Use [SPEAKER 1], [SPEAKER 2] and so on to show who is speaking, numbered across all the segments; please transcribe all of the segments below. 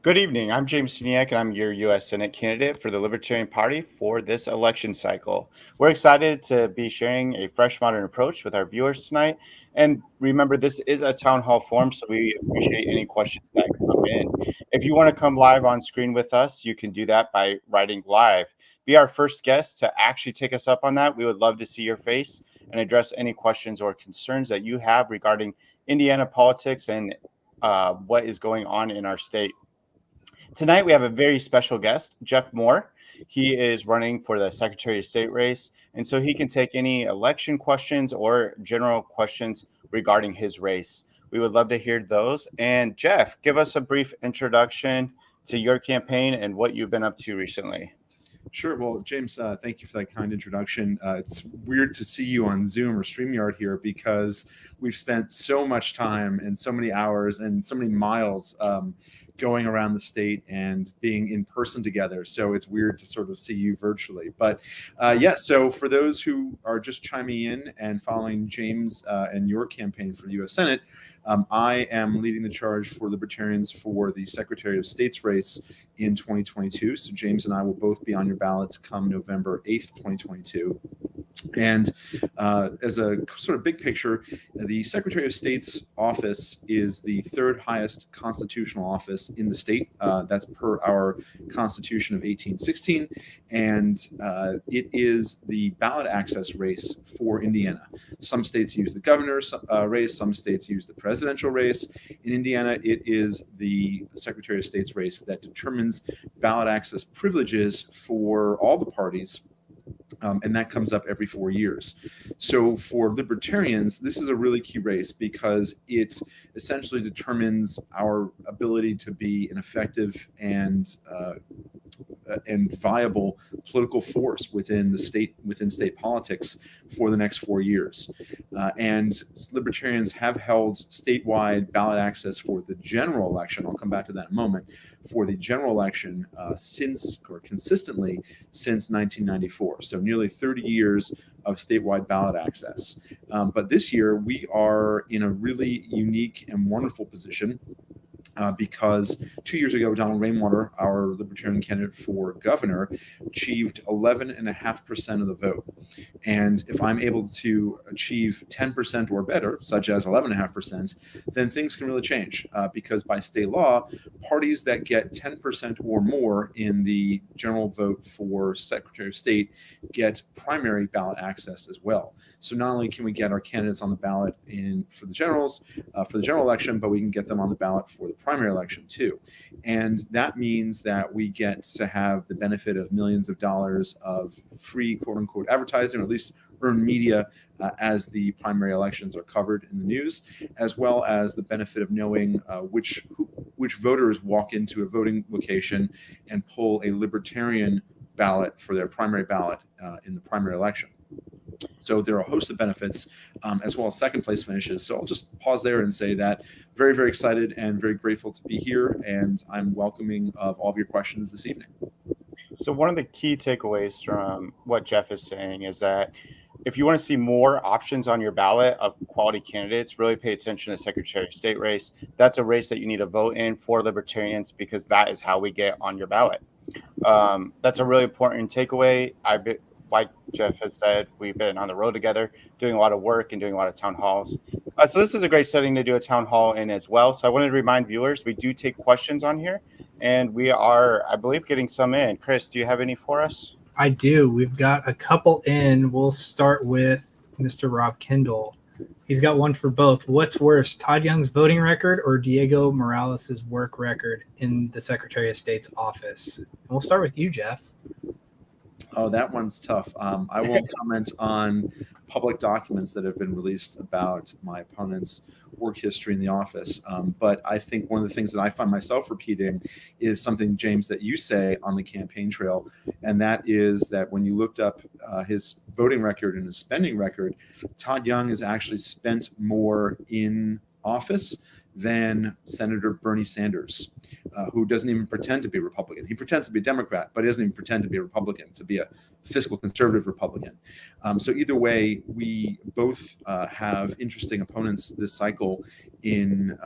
[SPEAKER 1] Good evening. I'm James Siniak, and I'm your U.S. Senate candidate for the Libertarian Party for this election cycle. We're excited to be sharing a fresh, modern approach with our viewers tonight. And remember, this is a town hall forum, so we appreciate any questions that come in. If you want to come live on screen with us, you can do that by writing live. Be our first guest to actually take us up on that. We would love to see your face and address any questions or concerns that you have regarding Indiana politics and what is going on in our state. Tonight, we have a very special guest, Jeff Maurer. He is running for the Secretary of State race, and so he can take any election questions or general questions regarding his race. We would love to hear those. And Jeff, give us a brief introduction to your campaign and what you've been up to recently.
[SPEAKER 2] Sure. Well, James, thank you for that kind introduction. It's weird to see you on Zoom or StreamYard here because we've spent so much time and so many hours and so many miles going around the state and being in person together. So it's weird to sort of see you virtually. But so for those who are just chiming in and following James and your campaign for the U.S. Senate, I am leading the charge for Libertarians for the Secretary of State's race in 2022. So James and I will both be on your ballots come November 8th, 2022. And as a sort of big picture, the Secretary of State's office is the third highest constitutional office in the state. That's per our Constitution of 1816. And it is the ballot access race for Indiana. Some states use the governor's race. Some states use the presidential race. In Indiana, it is the Secretary of State's race that determines ballot access privileges for all the parties. And that comes up every 4 years. So for libertarians, this is a really key race because it essentially determines our ability to be an effective and viable political force within state politics for the next 4 years. And libertarians have held statewide ballot access for the general election. I'll come back to that in a moment. For the general election consistently since 1994. So nearly 30 years of statewide ballot access. But this year we are in a really unique and wonderful position. Because 2 years ago, Donald Rainwater, our Libertarian candidate for governor, achieved 11.5% of the vote. And if I'm able to achieve 10% or better, such as 11.5%, then things can really change. Because by state law, parties that get 10% or more in the general vote for Secretary of State get primary ballot access as well. So not only can we get our candidates on the ballot for the general election, but we can get them on the ballot for the primary election too. And that means that we get to have the benefit of millions of dollars of free quote unquote advertising, or at least earned media as the primary elections are covered in the news, as well as the benefit of knowing which voters walk into a voting location and pull a libertarian ballot for their primary ballot in the primary election. So there are a host of benefits, as well as second place finishes. So I'll just pause there and say that very, very excited and very grateful to be here. And I'm welcoming of all of your questions this evening.
[SPEAKER 1] So one of the key takeaways from what Jeff is saying is that if you want to see more options on your ballot of quality candidates, really pay attention to the Secretary of State race. That's a race that you need to vote in for libertarians because that is how we get on your ballot. That's a really important takeaway. Like Jeff has said, we've been on the road together, doing a lot of work and doing a lot of town halls. So this is a great setting to do a town hall in as well. So I wanted to remind viewers, we do take questions on here, and we are, I believe, getting some in. Chris, do you have any for us?
[SPEAKER 3] I do. We've got a couple in. We'll start with Mr. Rob Kendall. He's got one for both. What's worse, Todd Young's voting record or Diego Morales' work record in the Secretary of State's office? And we'll start with you, Jeff.
[SPEAKER 2] Oh, that one's tough. I won't comment on public documents that have been released about my opponent's work history in the office. But I think one of the things that I find myself repeating is something, James, that you say on the campaign trail. And that is that when you looked up his voting record and his spending record, Todd Young has actually spent more in office than Senator Bernie Sanders, who doesn't even pretend to be a Republican. He pretends to be a Democrat, but he doesn't even pretend to be a Republican, to be a fiscal conservative Republican. So either way, we both have interesting opponents this cycle in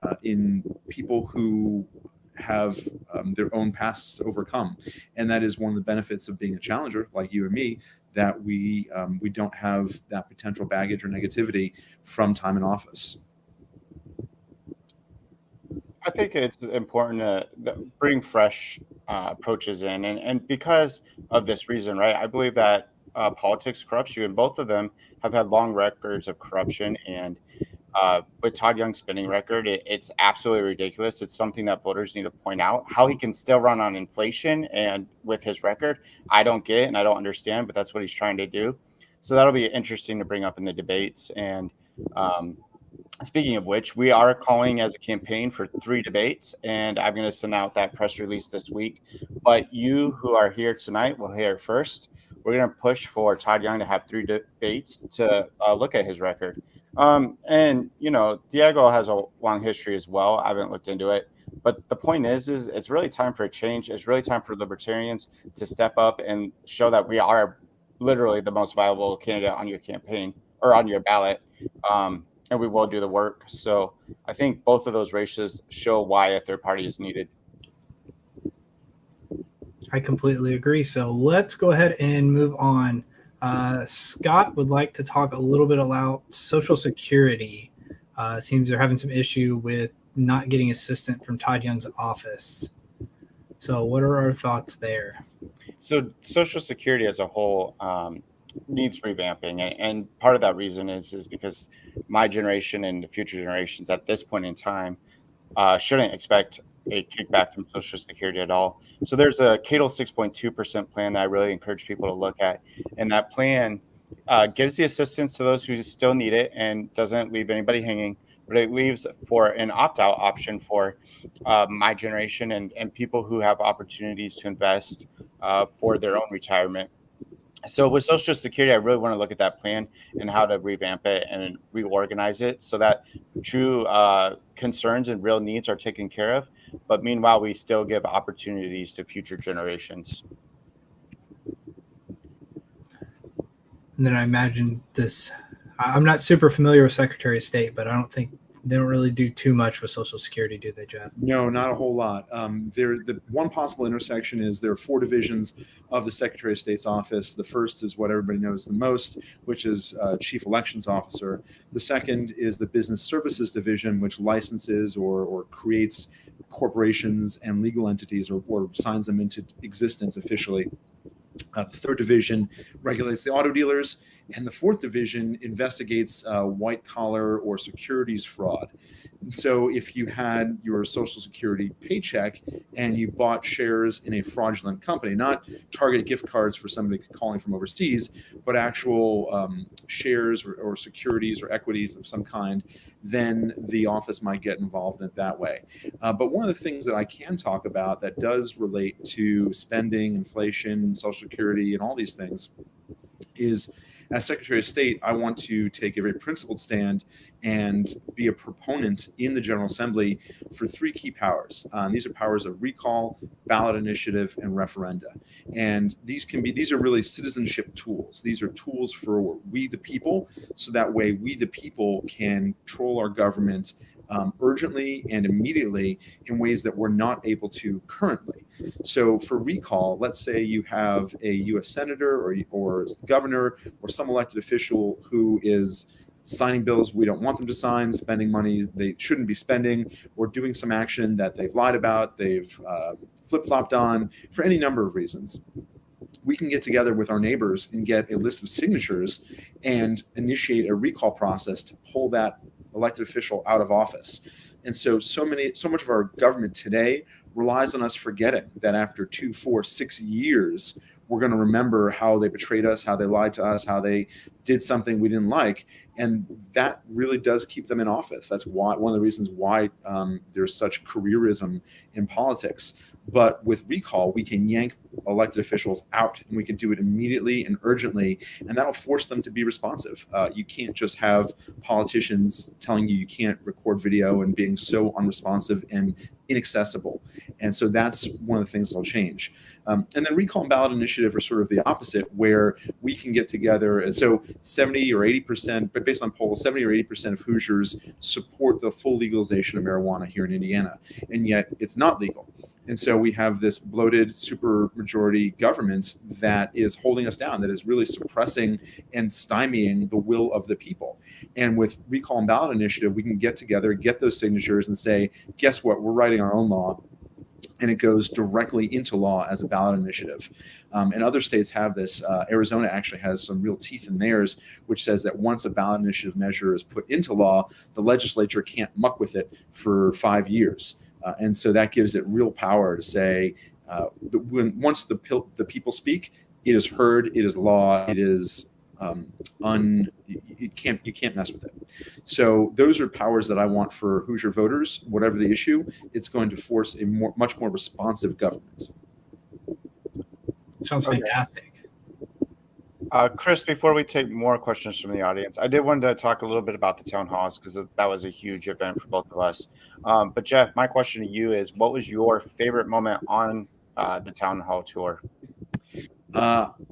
[SPEAKER 2] people who have their own paths to overcome. And that is one of the benefits of being a challenger like you and me, that we don't have that potential baggage or negativity from time in office.
[SPEAKER 1] I think it's important to bring fresh approaches in, and because of this reason, right? I believe that politics corrupts you, and both of them have had long records of corruption. And with Todd Young's spending record, it's absolutely ridiculous. It's something that voters need to point out. How he can still run on inflation and with his record, I don't get and I don't understand, but that's what he's trying to do. So that'll be interesting to bring up in the debates. And um, speaking of which, we are calling as a campaign for 3 debates, and I'm going to send out that press release this week. But you who are here tonight will hear it first. We're going to push for Todd Young to have 3 debates to look at his record. And Diego has a long history as well. I haven't looked into it, but the point is it's really time for a change. It's really time for libertarians to step up and show that we are literally the most viable candidate on your campaign or on your ballot. And we will do the work. So I think both of those races show why a third party is needed.
[SPEAKER 3] I completely agree. So let's go ahead and move on. Scott would like to talk a little bit about Social Security. Seems they're having some issue with not getting assistance from Todd Young's office. So what are our thoughts there?
[SPEAKER 1] So Social Security as a whole needs revamping, and part of that reason is because my generation and the future generations at this point in time shouldn't expect a kickback from Social Security at all. So there's a CATL 6.2% plan that I really encourage people to look at, and that plan gives the assistance to those who still need it and doesn't leave anybody hanging, but it leaves for an opt-out option for my generation and people who have opportunities to invest for their own retirement. So with Social Security, I really want to look at that plan and how to revamp it and reorganize it so that true concerns and real needs are taken care of. But meanwhile, we still give opportunities to future generations.
[SPEAKER 3] And then I imagine this. I'm not super familiar with Secretary of State, but I don't think they don't really do too much with Social Security, do they, Jeff?
[SPEAKER 2] No, not a whole lot. The one possible intersection is there are 4 divisions of the Secretary of State's office. The first is what everybody knows the most, which is Chief Elections Officer. The second is the Business Services Division, which licenses or creates corporations and legal entities or signs them into existence officially. The third division regulates the auto dealers, and the fourth division investigates white collar or securities fraud. And so if you had your Social Security paycheck and you bought shares in a fraudulent company, not Target gift cards for somebody calling from overseas, but actual shares or securities or equities of some kind, then the office might get involved in it that way. But one of the things that I can talk about that does relate to spending, inflation, Social Security, and all these things is, as Secretary of State, I want to take a very principled stand and be a proponent in the General Assembly for 3 key powers. These are powers of recall, ballot initiative, and referenda. And these are really citizenship tools. These are tools for we the people, so that way we the people can control our government urgently and immediately in ways that we're not able to currently. So for recall, let's say you have a U.S. senator or governor or some elected official who is signing bills we don't want them to sign, spending money they shouldn't be spending, or doing some action that they've lied about, they've flip-flopped on, for any number of reasons. We can get together with our neighbors and get a list of signatures and initiate a recall process to pull that elected official out of office. And so much of our government today relies on us forgetting that after 2, 4, 6 years, we're going to remember how they betrayed us, how they lied to us, how they did something we didn't like. And that really does keep them in office. That's why one of the reasons why there's such careerism in politics. But with recall, we can yank elected officials out, and we can do it immediately and urgently, and that'll force them to be responsive. You can't just have politicians telling you can't record video and being so unresponsive and inaccessible. And so that's one of the things that'll change. And then recall and ballot initiative are sort of the opposite, where we can get together. And so 70 or 80%, but based on polls, 70 or 80% of Hoosiers support the full legalization of marijuana here in Indiana, and yet it's not legal. And so we have this bloated super majority government that is holding us down, that is really suppressing and stymieing the will of the people. And with recall and ballot initiative, we can get together, get those signatures and say, guess what, we're writing our own law. And it goes directly into law as a ballot initiative. And other states have this. Arizona actually has some real teeth in theirs, which says that once a ballot initiative measure is put into law, the legislature can't muck with it for 5 years. And so that gives it real power to say, once the people speak, it is heard, it is law, it is you can't mess with it. So those are powers that I want for Hoosier voters. Whatever the issue, it's going to force a much more responsive government.
[SPEAKER 3] Sounds fantastic.
[SPEAKER 1] Chris, before we take more questions from the audience, I did want to talk a little bit about the town halls because that was a huge event for both of us. But Jeff, my question to you is, what was your favorite moment on the town hall tour?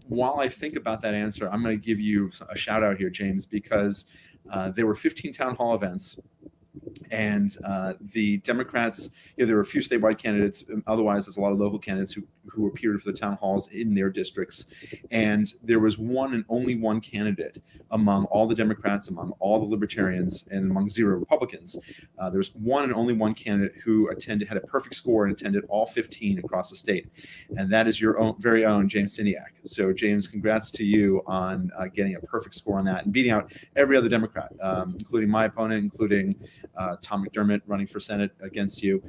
[SPEAKER 2] While I think about that answer, I'm going to give you a shout out here, James, because there were 15 town hall events. And the Democrats, there were a few statewide candidates. Otherwise, there's a lot of local candidates who appeared for the town halls in their districts. And there was one and only one candidate among all the Democrats, among all the Libertarians, and among 0 Republicans. There was one and only one candidate who had a perfect score and attended all 15 across the state. And that is your very own James Siniak. So, James, congrats to you on getting a perfect score on that and beating out every other Democrat, including my opponent, including Tom McDermott running for Senate against you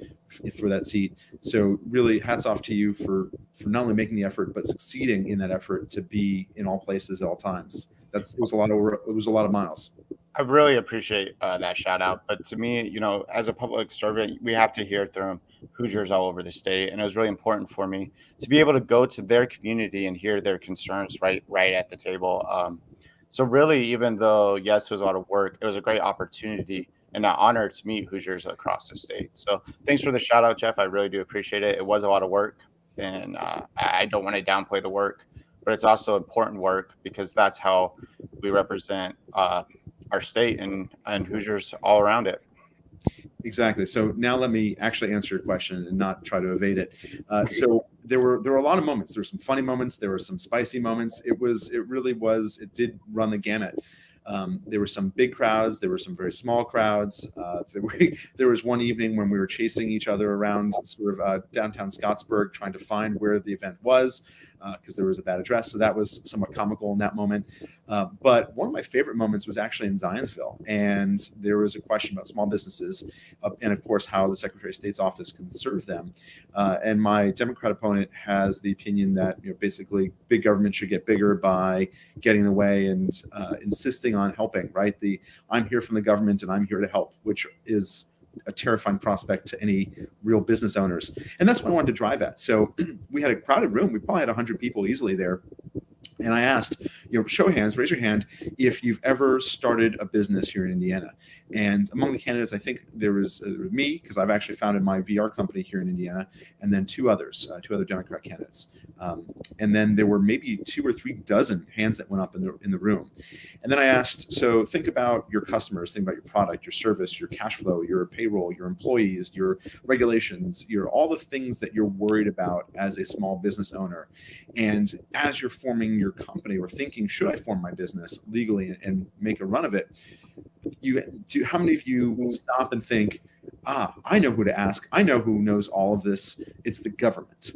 [SPEAKER 2] for that seat. So really hats off to you for not only making the effort, but succeeding in that effort to be in all places at all times. It was a lot of miles.
[SPEAKER 1] I really appreciate that shout out. But to me, as a public servant, we have to hear from Hoosiers all over the state. And it was really important for me to be able to go to their community and hear their concerns right at the table. So really, even though, yes, it was a lot of work, it was a great opportunity and an honor to meet Hoosiers across the state. So thanks for the shout out, Jeff. I really do appreciate it. It was a lot of work, and I don't want to downplay the work, but it's also important work because that's how we represent our state and Hoosiers all around it.
[SPEAKER 2] Exactly. So now let me actually answer your question and not try to evade it. So there were a lot of moments. There were some funny moments. There were some spicy moments. It did run the gamut. There were some big crowds. There were some very small crowds. There was one evening when we were chasing each other around sort of downtown Scottsburg, trying to find where the event was because there was a bad address. So that was somewhat comical in that moment. But one of my favorite moments was actually in Zionsville. And there was a question about small businesses and, of course, how the Secretary of State's office can serve them. And my Democrat opponent has the opinion that basically big government should get bigger by getting in the way and insisting on helping, right? I'm here from the government and I'm here to help, which is a terrifying prospect to any real business owners. And that's what I wanted to drive at. So we had a crowded room. We probably had 100 people easily there. And I asked, show of hands, raise your hand if you've ever started a business here in Indiana. And among the candidates, I think there was me, because I've actually founded my VR company here in Indiana, and then two other Democrat candidates. And then there were maybe 2 or 3 dozen hands that went up in the room. And then I asked, so think about your customers, think about your product, your service, your cash flow, your payroll, your employees, your regulations, all the things that you're worried about as a small business owner. And as you're forming your company or thinking, should I form my business legally and make a run of it? How many of you stop and think, I know who to ask. I know who knows all of this. It's the government.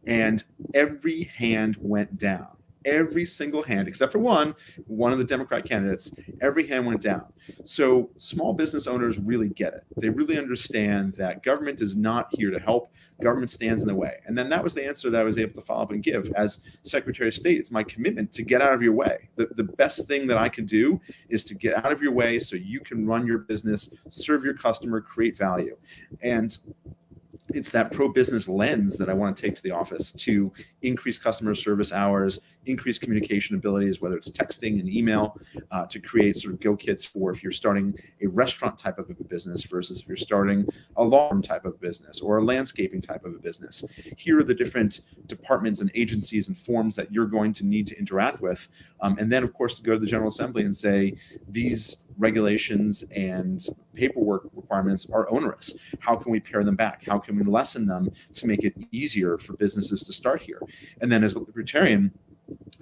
[SPEAKER 2] And every hand went down. Every single hand, except for one of the Democrat candidates, every hand went down. So small business owners really get it. They really understand that government is not here to help. Government stands in the way. And then that was the answer that I was able to follow up and give. As Secretary of State, it's my commitment to get out of your way. The best thing that I can do is to get out of your way so you can run your business, serve your customer, create value. And it's that pro-business lens that I want to take to the office to increase customer service hours, increase communication abilities, whether it's texting and email, to create sort of go kits for if you're starting a restaurant type of a business versus if you're starting a law firm type of business or a landscaping type of a business. Here are the different departments and agencies and forms that you're going to need to interact with. And then, of course, to go to the General Assembly and say, these regulations and paperwork requirements are onerous. How can we pare them back? How can we lessen them to make it easier for businesses to start here? And then as a libertarian,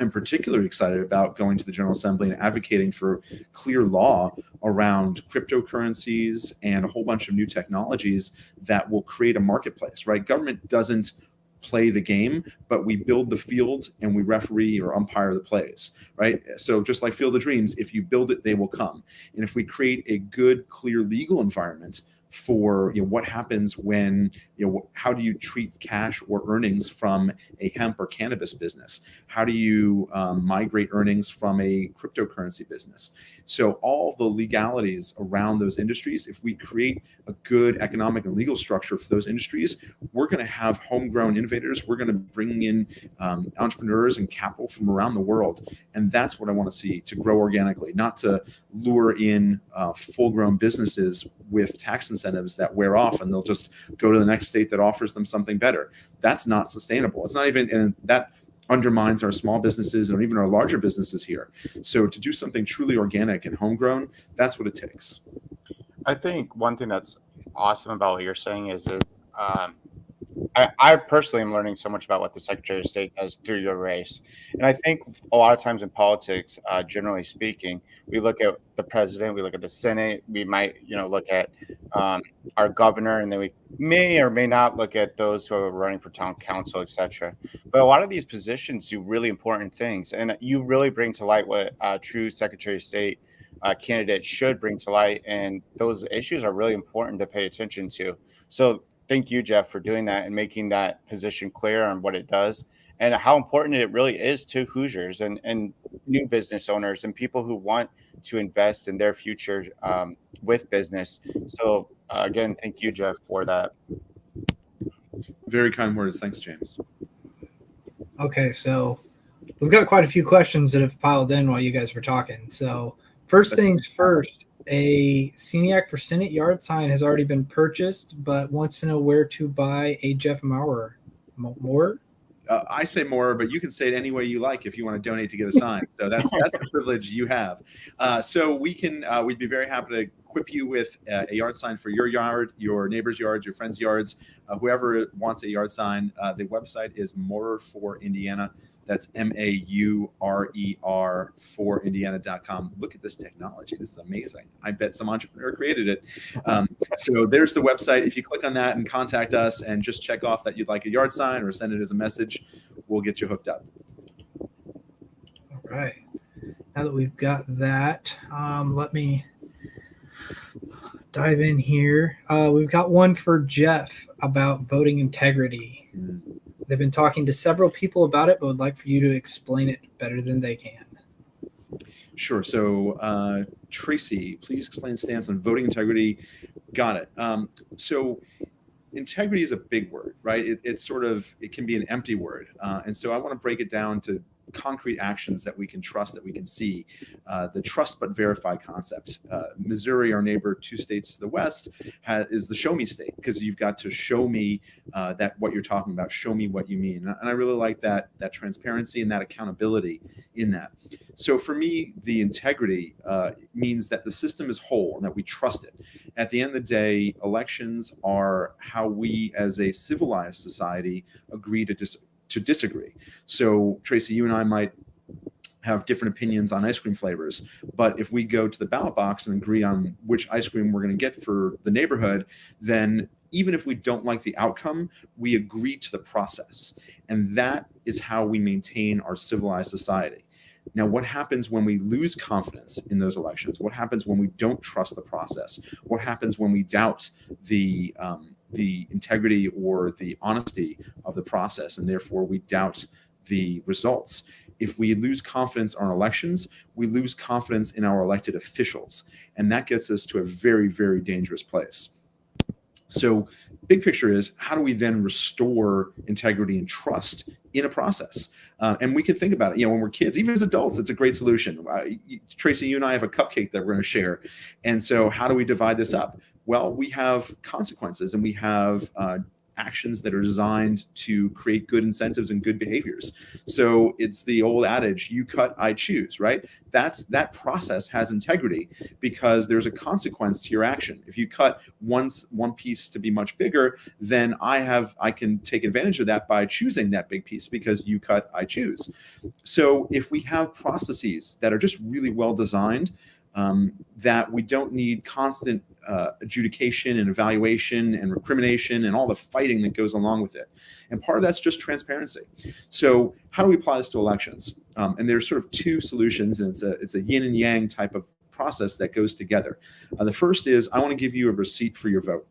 [SPEAKER 2] I'm particularly excited about going to the General Assembly and advocating for clear law around cryptocurrencies and a whole bunch of new technologies that will create a marketplace, right? Government doesn't play the game, but we build the field and we referee or umpire the plays, right? So just like Field of Dreams, if you build it, they will come. And if we create a good, clear legal environment for what happens when how do you treat cash or earnings from a hemp or cannabis business? How do you migrate earnings from a cryptocurrency business? So all the legalities around those industries, if we create a good economic and legal structure for those industries, we're going to have homegrown innovators. We're going to bring in entrepreneurs and capital from around the world. And that's what I want to see to grow organically, not to lure in full-grown businesses with tax incentives that wear off and they'll just go to the next state that offers them something better. That's not sustainable. It's not even, and that undermines our small businesses and even our larger businesses here. So to do something truly organic and homegrown, that's what it takes.
[SPEAKER 1] I think one thing that's awesome about what you're saying is I personally am learning so much about what the Secretary of State does through your race. And I think a lot of times in politics, generally speaking, we look at the president, we look at the Senate, we might, look at our governor, and then we may or may not look at those who are running for town council, etc. But a lot of these positions do really important things. And you really bring to light what a true Secretary of State candidate should bring to light. And those issues are really important to pay attention to. So thank you, Jeff, for doing that and making that position clear on what it does and how important it really is to Hoosiers and new business owners and people who want to invest in their future with business. So again, thank you, Jeff, for that.
[SPEAKER 2] Very kind words. Thanks, James.
[SPEAKER 3] Okay, so we've got quite a few questions that have piled in while you guys were talking. So first things first, a Sceniac for Senate yard sign has already been purchased, but wants to know where to buy a Jeff Maurer. More?
[SPEAKER 2] I say more, but you can say it any way you like if you want to donate to get a sign. So that's the privilege you have. So we can we'd be very happy to equip you with a yard sign for your yard, your neighbor's yards, your friends' yards, whoever wants a yard sign. The website is Maurer for Indiana. That's MAURER for Indiana.com. Look at this technology. This is amazing. I bet some entrepreneur created it. So there's the website. If you click on that and contact us and just check off that you'd like a yard sign or send it as a message, we'll get you hooked up.
[SPEAKER 3] All right. Now that we've got that, let me dive in here. We've got one for Jeff about voting integrity. They've been talking to several people about it, but would like for you to explain it better than they can.
[SPEAKER 2] Sure. So, Tracy, please explain stance on voting integrity. Got it. So integrity is a big word, right? It can be an empty word. And so I want to break it down to concrete actions that we can trust, that we can see. The trust but verify concept. Missouri, our neighbor 2 states to the west, is the show me state, because you've got to show me that what you're talking about, show me what you mean. And I really like that transparency and that accountability in that. So for me, the integrity means that the system is whole and that we trust it. At the end of the day, elections are how we as a civilized society agree to disagree. So Tracy, you and I might have different opinions on ice cream flavors, but if we go to the ballot box and agree on which ice cream we're going to get for the neighborhood, then even if we don't like the outcome, we agree to the process. And that is how we maintain our civilized society. Now, what happens when we lose confidence in those elections? What happens when we don't trust the process? What happens when we doubt the integrity or the honesty of the process, and therefore we doubt the results? If we lose confidence in our elections, we lose confidence in our elected officials, and that gets us to a very, very dangerous place. So big picture is, how do we then restore integrity and trust in a process? And we can think about it, when we're kids, even as adults, it's a great solution. Tracy, you and I have a cupcake that we're going to share. And so how do we divide this up? Well, we have consequences, and we have actions that are designed to create good incentives and good behaviors. So it's the old adage, you cut, I choose, right? That process has integrity because there's a consequence to your action. If you cut one piece to be much bigger, then I can take advantage of that by choosing that big piece, because you cut, I choose. So if we have processes that are just really well designed, that we don't need constant adjudication and evaluation and recrimination and all the fighting that goes along with it. And part of that's just transparency. So how do we apply this to elections? And there's sort of two solutions, and it's a yin and yang type of process that goes together. The first is, I want to give you a receipt for your vote.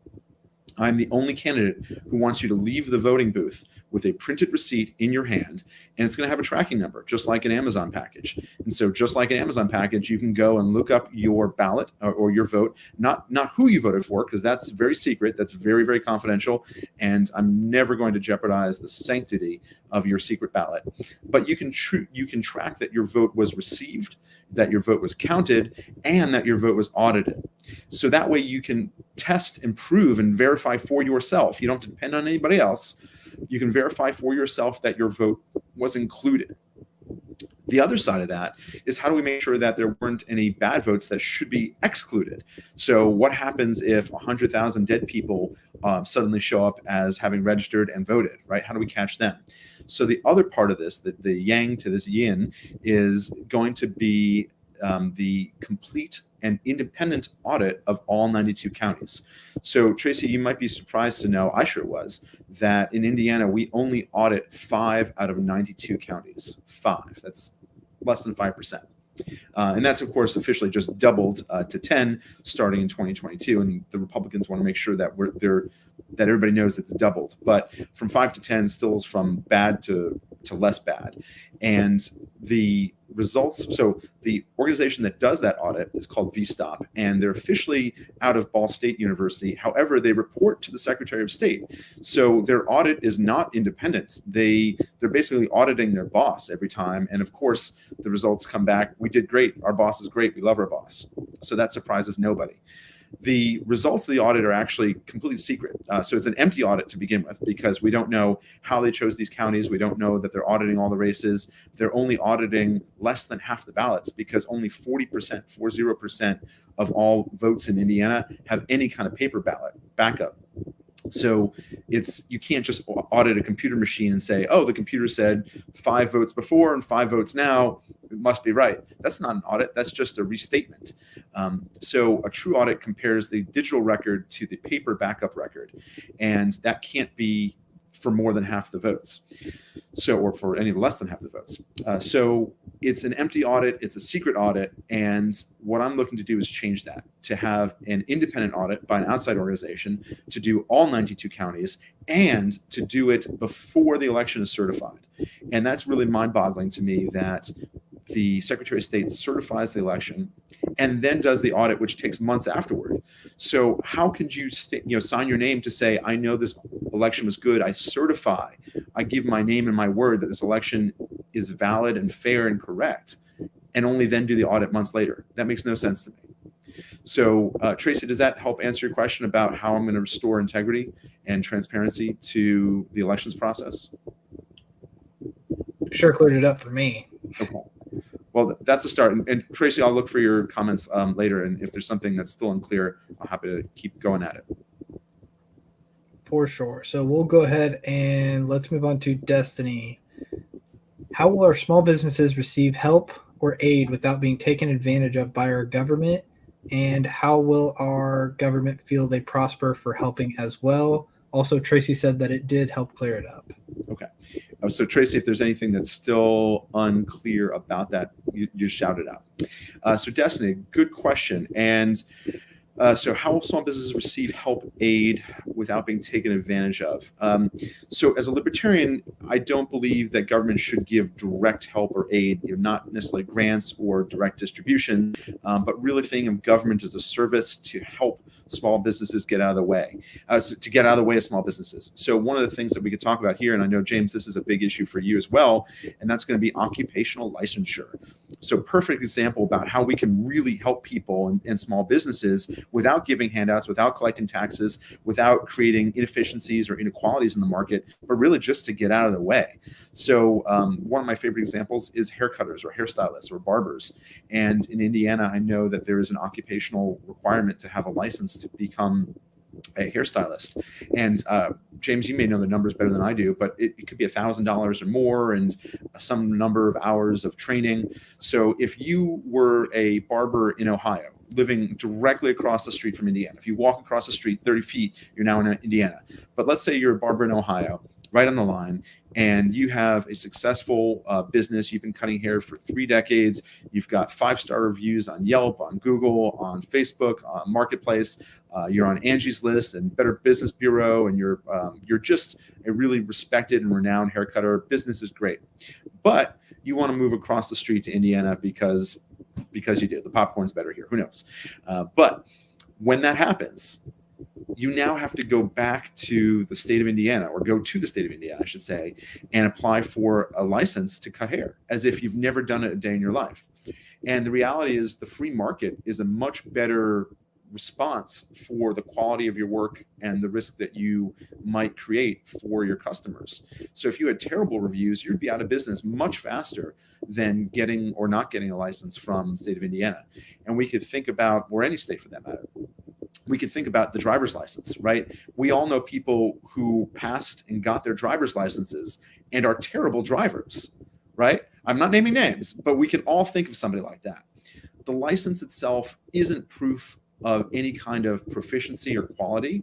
[SPEAKER 2] I'm the only candidate who wants you to leave the voting booth with a printed receipt in your hand, and it's going to have a tracking number, just like an Amazon package. And so just like an Amazon package, you can go and look up your ballot or your vote, not who you voted for, because that's very secret, that's very, very confidential, and I'm never going to jeopardize the sanctity of your secret ballot. But you can track that your vote was received, that your vote was counted, and that your vote was audited. So that way you can test, improve, and verify for yourself. You don't depend on anybody else. You can verify for yourself that your vote was included. The other side of that is, how do we make sure that there weren't any bad votes that should be excluded? So what happens if 100,000 dead people suddenly show up as having registered and voted, right? How do we catch them? So the other part of this, the yang to this yin, is going to be the complete and independent audit of all 92 counties. So Tracy, you might be surprised to know, I sure was, that in Indiana, we only audit 5 out of 92 counties. 5, that's less than 5%. And that's, of course, officially just doubled to 10 starting in 2022. And the Republicans want to make sure that that everybody knows it's doubled. But from 5 to 10 still is from bad to less bad. And the results, so the organization that does that audit is called VSTOP, and they're officially out of Ball State University. However, they report to the Secretary of State. So their audit is not independent. They're basically auditing their boss every time. And of course, the results come back, we did great, our boss is great, we love our boss. So that surprises nobody. The results of the audit are actually completely secret. So it's an empty audit to begin with, because we don't know how they chose these counties. We don't know that they're auditing all the races. They're only auditing less than half the ballots, because only 40% of all votes in Indiana have any kind of paper ballot backup. So you can't just audit a computer machine and say, oh, the computer said 5 votes before and 5 votes now, it must be right. That's not an audit. That's just a restatement. So a true audit compares the digital record to the paper backup record, and that can't be for more than half the votes. Or for any less than half the votes. So it's an empty audit, it's a secret audit, and what I'm looking to do is change that, to have an independent audit by an outside organization to do all 92 counties, and to do it before the election is certified. And that's really mind-boggling to me, that the Secretary of State certifies the election and then does the audit, which takes months afterward. So how could you sign your name to say, I know this election was good, I certify, I give my name and my word that this election is valid and fair and correct, and only then do the audit months later? That makes no sense to me. So Tracy, does that help answer your question about how I'm going to restore integrity and transparency to the elections process?
[SPEAKER 3] Sure cleared it up for me.
[SPEAKER 2] Okay. Well, that's a start. And Tracy, I'll look for your comments later. And if there's something that's still unclear, I'm happy to keep going at it.
[SPEAKER 3] For sure. So we'll go ahead and let's move on to Destiny. How will our small businesses receive help or aid without being taken advantage of by our government? And how will our government feel they prosper for helping as well? Also, Tracy said that it did help clear it up. Okay.
[SPEAKER 2] So Tracy, if there's anything that's still unclear about that, you shout it out. So Destiny, good question. And so how will small businesses receive help, aid without being taken advantage of? So as a libertarian, I don't believe that government should give direct help or aid, not necessarily grants or direct distribution, but really thinking of government as a service to help small businesses get out of the way, to get out of the way of small businesses. So one of the things that we could talk about here, and I know, James, this is a big issue for you as well, and that's going to be occupational licensure. So perfect example about how we can really help people and small businesses without giving handouts, without collecting taxes, without creating inefficiencies or inequalities in the market, but really just to get out of the way. So one of my favorite examples is haircutters or hairstylists or barbers. And in Indiana, I know that there is an occupational requirement to have a license to become a hairstylist. And James, you may know the numbers better than I do, but it could be $1,000 or more and some number of hours of training. So if you were a barber in Ohio, living directly across the street from Indiana, if you walk across the street 30 feet, you're now in Indiana. But let's say you're a barber in Ohio, right on the line, and you have a successful business. You've been cutting hair for 3 decades. You've got 5-star reviews on Yelp, on Google, on Facebook, on Marketplace. You're on Angie's List and Better Business Bureau, and you're just a really respected and renowned haircutter. Business is great, but you want to move across the street to Indiana because you do. The popcorn's better here. Who knows? But when that happens, you now have to go back to the state of Indiana, or go to the state of Indiana, I should say, and apply for a license to cut hair as if you've never done it a day in your life. And the reality is the free market is a much better response for the quality of your work and the risk that you might create for your customers. So if you had terrible reviews, you'd be out of business much faster than getting or not getting a license from the state of Indiana. And we could think about, or any state for that matter, we could think about the driver's license, right? We all know people who passed and got their driver's licenses and are terrible drivers, right? I'm not naming names, but we can all think of somebody like that. The license itself isn't proof of any kind of proficiency or quality,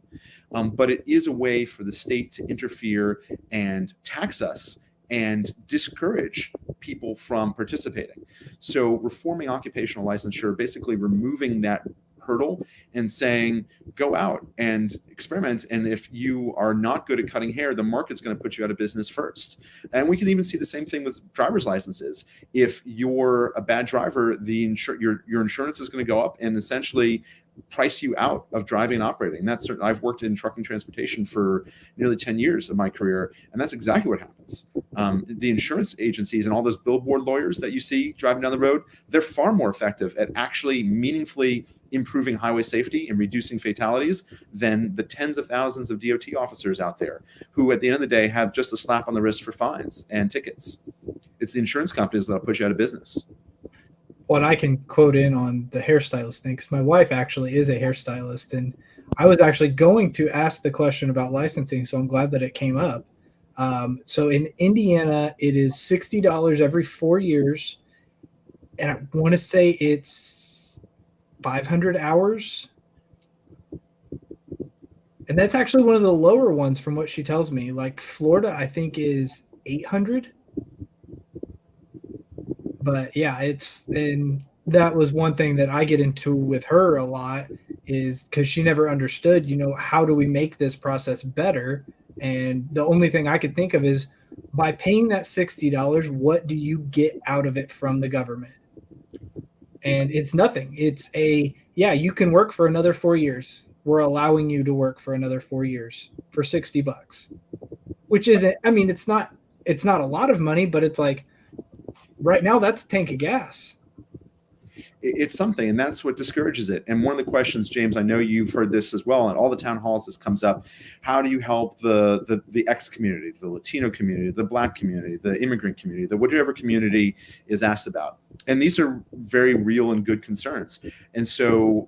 [SPEAKER 2] but it is a way for the state to interfere and tax us and discourage people from participating. So reforming occupational licensure, basically removing that hurdle and saying, go out and experiment. And if you are not good at cutting hair, the market's going to put you out of business first. And we can even see the same thing with driver's licenses. If you're a bad driver, your insurance is going to go up and essentially price you out of driving and operating. And that's, I've worked in trucking transportation for nearly 10 years of my career, and that's exactly what happens. The insurance agencies and all those billboard lawyers that you see driving down the road, they're far more effective at actually meaningfully improving highway safety and reducing fatalities than the tens of thousands of DOT officers out there who at the end of the day have just a slap on the wrist for fines and tickets. It's the insurance companies that'll put you out of business.
[SPEAKER 3] Well, I can quote in on the hairstylist thing, because my wife actually is a hairstylist, and I was actually going to ask the question about licensing, so I'm glad that it came up. So in Indiana, it is $60 every 4 years, and I want to say it's 500 hours. And that's actually one of the lower ones from what she tells me. Like Florida, I think, is 800. But yeah, and that was one thing that I get into with her a lot, is because she never understood, how do we make this process better? And the only thing I could think of is, by paying that $60, what do you get out of it from the government? And it's nothing. It's you can work for another 4 years. We're allowing you to work for another 4 years for $60, which isn't, it's not a lot of money, but it's like, right now that's a tank of gas.
[SPEAKER 2] It's something, and that's what discourages it. And one of the questions, James, I know you've heard this as well, and all the town halls this comes up. How do you help the X community, the Latino community, the Black community, the immigrant community, the whatever community is asked about? And these are very real and good concerns. And so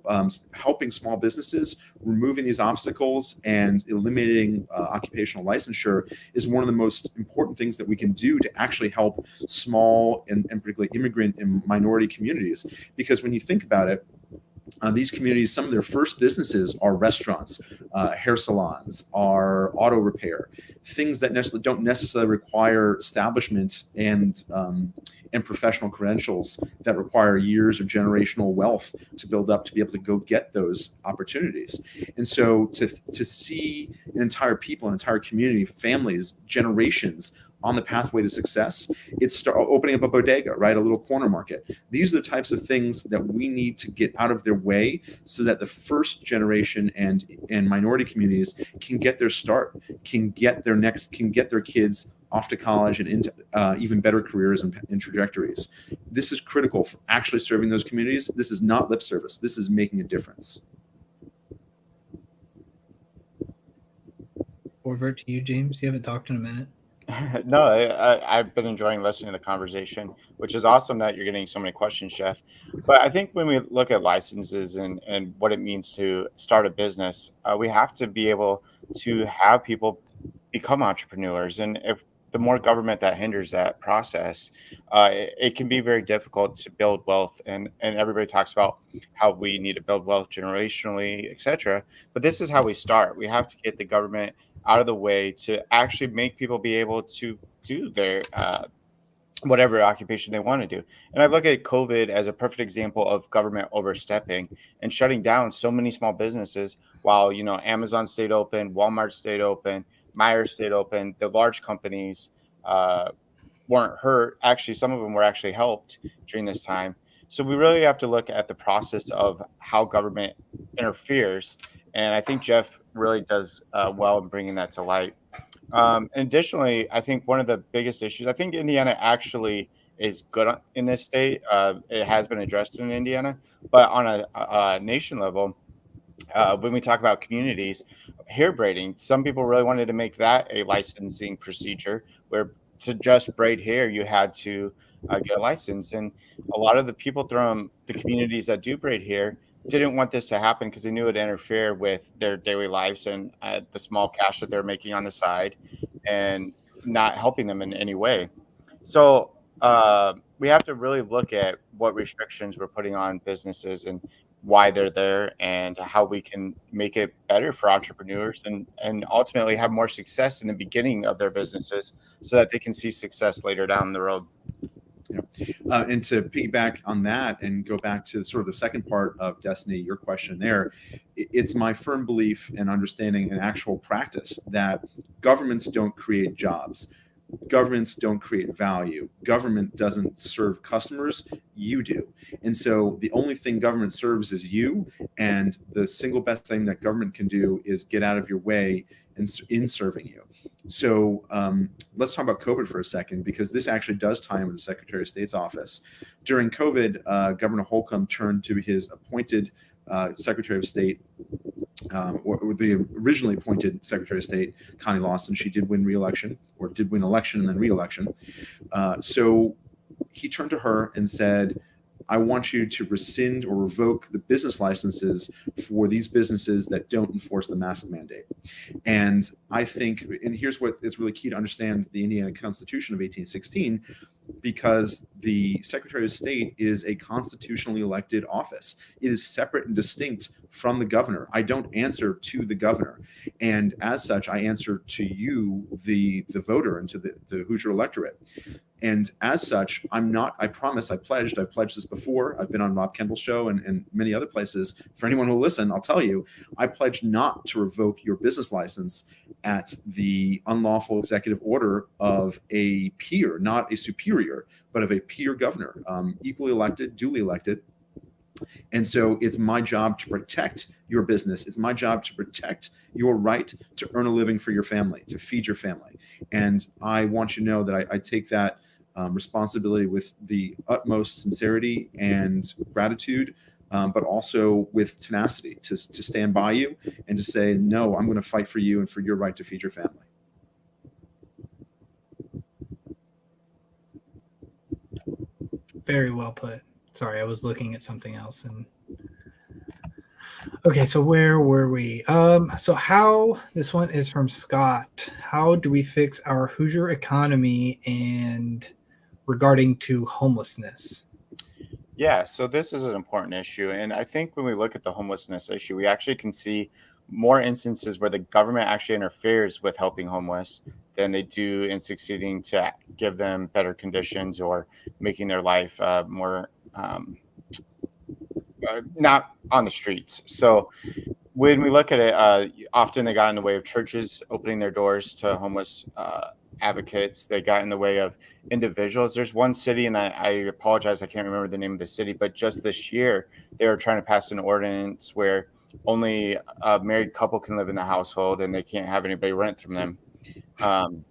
[SPEAKER 2] helping small businesses, removing these obstacles, and eliminating occupational licensure is one of the most important things that we can do to actually help small and particularly immigrant and minority communities. Because when you think about it, these communities, some of their first businesses are restaurants, hair salons, are auto repair, things that don't necessarily require establishments and professional credentials that require years of generational wealth to build up to be able to go get those opportunities. And so to see an entire people, an entire community, families, generations on the pathway to success, it's opening up a bodega, right? A little corner market. These are the types of things that we need to get out of their way so that the first generation and minority communities can get their start, can get their kids off to college and into even better careers and trajectories. This is critical for actually serving those communities. This is not lip service. This is making a difference.
[SPEAKER 3] Over to you, James. You haven't talked in a minute.
[SPEAKER 1] No, I've been enjoying listening to the conversation, which is awesome that you're getting so many questions, Jeff. But I think when we look at licenses and what it means to start a business, we have to be able to have people become entrepreneurs. And if the more government that hinders that process, it can be very difficult to build wealth. And everybody talks about how we need to build wealth generationally, etc. But this is how we start. We have to get the government out of the way to actually make people be able to do their whatever occupation they want to do. And I look at COVID as a perfect example of government overstepping and shutting down so many small businesses while, Amazon stayed open, Walmart stayed open, Meyer stayed open. The large companies weren't hurt. Actually, some of them were actually helped during this time. So we really have to look at the process of how government interferes. And I think Jeff really does well in bringing that to light. And additionally, I think one of the biggest issues, I think Indiana actually is good in this state. It has been addressed in Indiana, but on a nation level, when we talk about communities, hair braiding, some people really wanted to make that a licensing procedure where to just braid hair, you had to get a license. And a lot of the people from the communities that do braid hair didn't want this to happen because they knew it would interfere with their daily lives and the small cash that they're making on the side and not helping them in any way. So we have to really look at what restrictions we're putting on businesses and why they're there and how we can make it better for entrepreneurs and ultimately have more success in the beginning of their businesses so that they can see success later down the road.
[SPEAKER 2] And to piggyback on that and go back to sort of the second part of Destiny, your question there, it's my firm belief and understanding and actual practice that governments don't create jobs. Governments don't create value. Government doesn't serve customers. You do. And so the only thing government serves is you. And the single best thing that government can do is get out of your way in serving you. So let's talk about COVID for a second, because this actually does tie in with the Secretary of State's office. During COVID, Governor Holcomb turned to his appointed Secretary of State, or the originally appointed Secretary of State, Connie Lawson. She did win re-election, or did win election and then re-election. So he turned to her and said, I want you to rescind or revoke the business licenses for these businesses that don't enforce the mask mandate. And I think, and here's what it's really key to understand the Indiana Constitution of 1816, because the Secretary of State is a constitutionally elected office. It is separate and distinct from the governor. I don't answer to the governor. And as such, I answer to you, the voter, and to the Hoosier electorate. And as such, I've pledged this before. I've been on Rob Kendall's show and many other places. For anyone who will listen, I'll tell you, I pledge not to revoke your business license at the unlawful executive order of a peer, not a superior, but of a peer governor, equally elected, duly elected. And so it's my job to protect your business. It's my job to protect your right to earn a living for your family, to feed your family. And I want you to know that I take that responsibility with the utmost sincerity and gratitude, but also with tenacity to stand by you and to say, no, I'm going to fight for you and for your right to feed your family.
[SPEAKER 3] Very well put. Sorry, I was looking at something else. Okay, so where were we? This one is from Scott. How do we fix our Hoosier economy and regarding to homelessness?
[SPEAKER 1] Yeah, so this is an important issue. And I think when we look at the homelessness issue, we actually can see more instances where the government actually interferes with helping homeless than they do in succeeding to give them better conditions or making their life more not on the streets. So when we look at it, often they got in the way of churches opening their doors to homeless advocates. They got in the way of individuals. There's one city, and I apologize, I can't remember the name of the city, but just this year they were trying to pass an ordinance where only a married couple can live in the household and they can't have anybody rent from them. Um,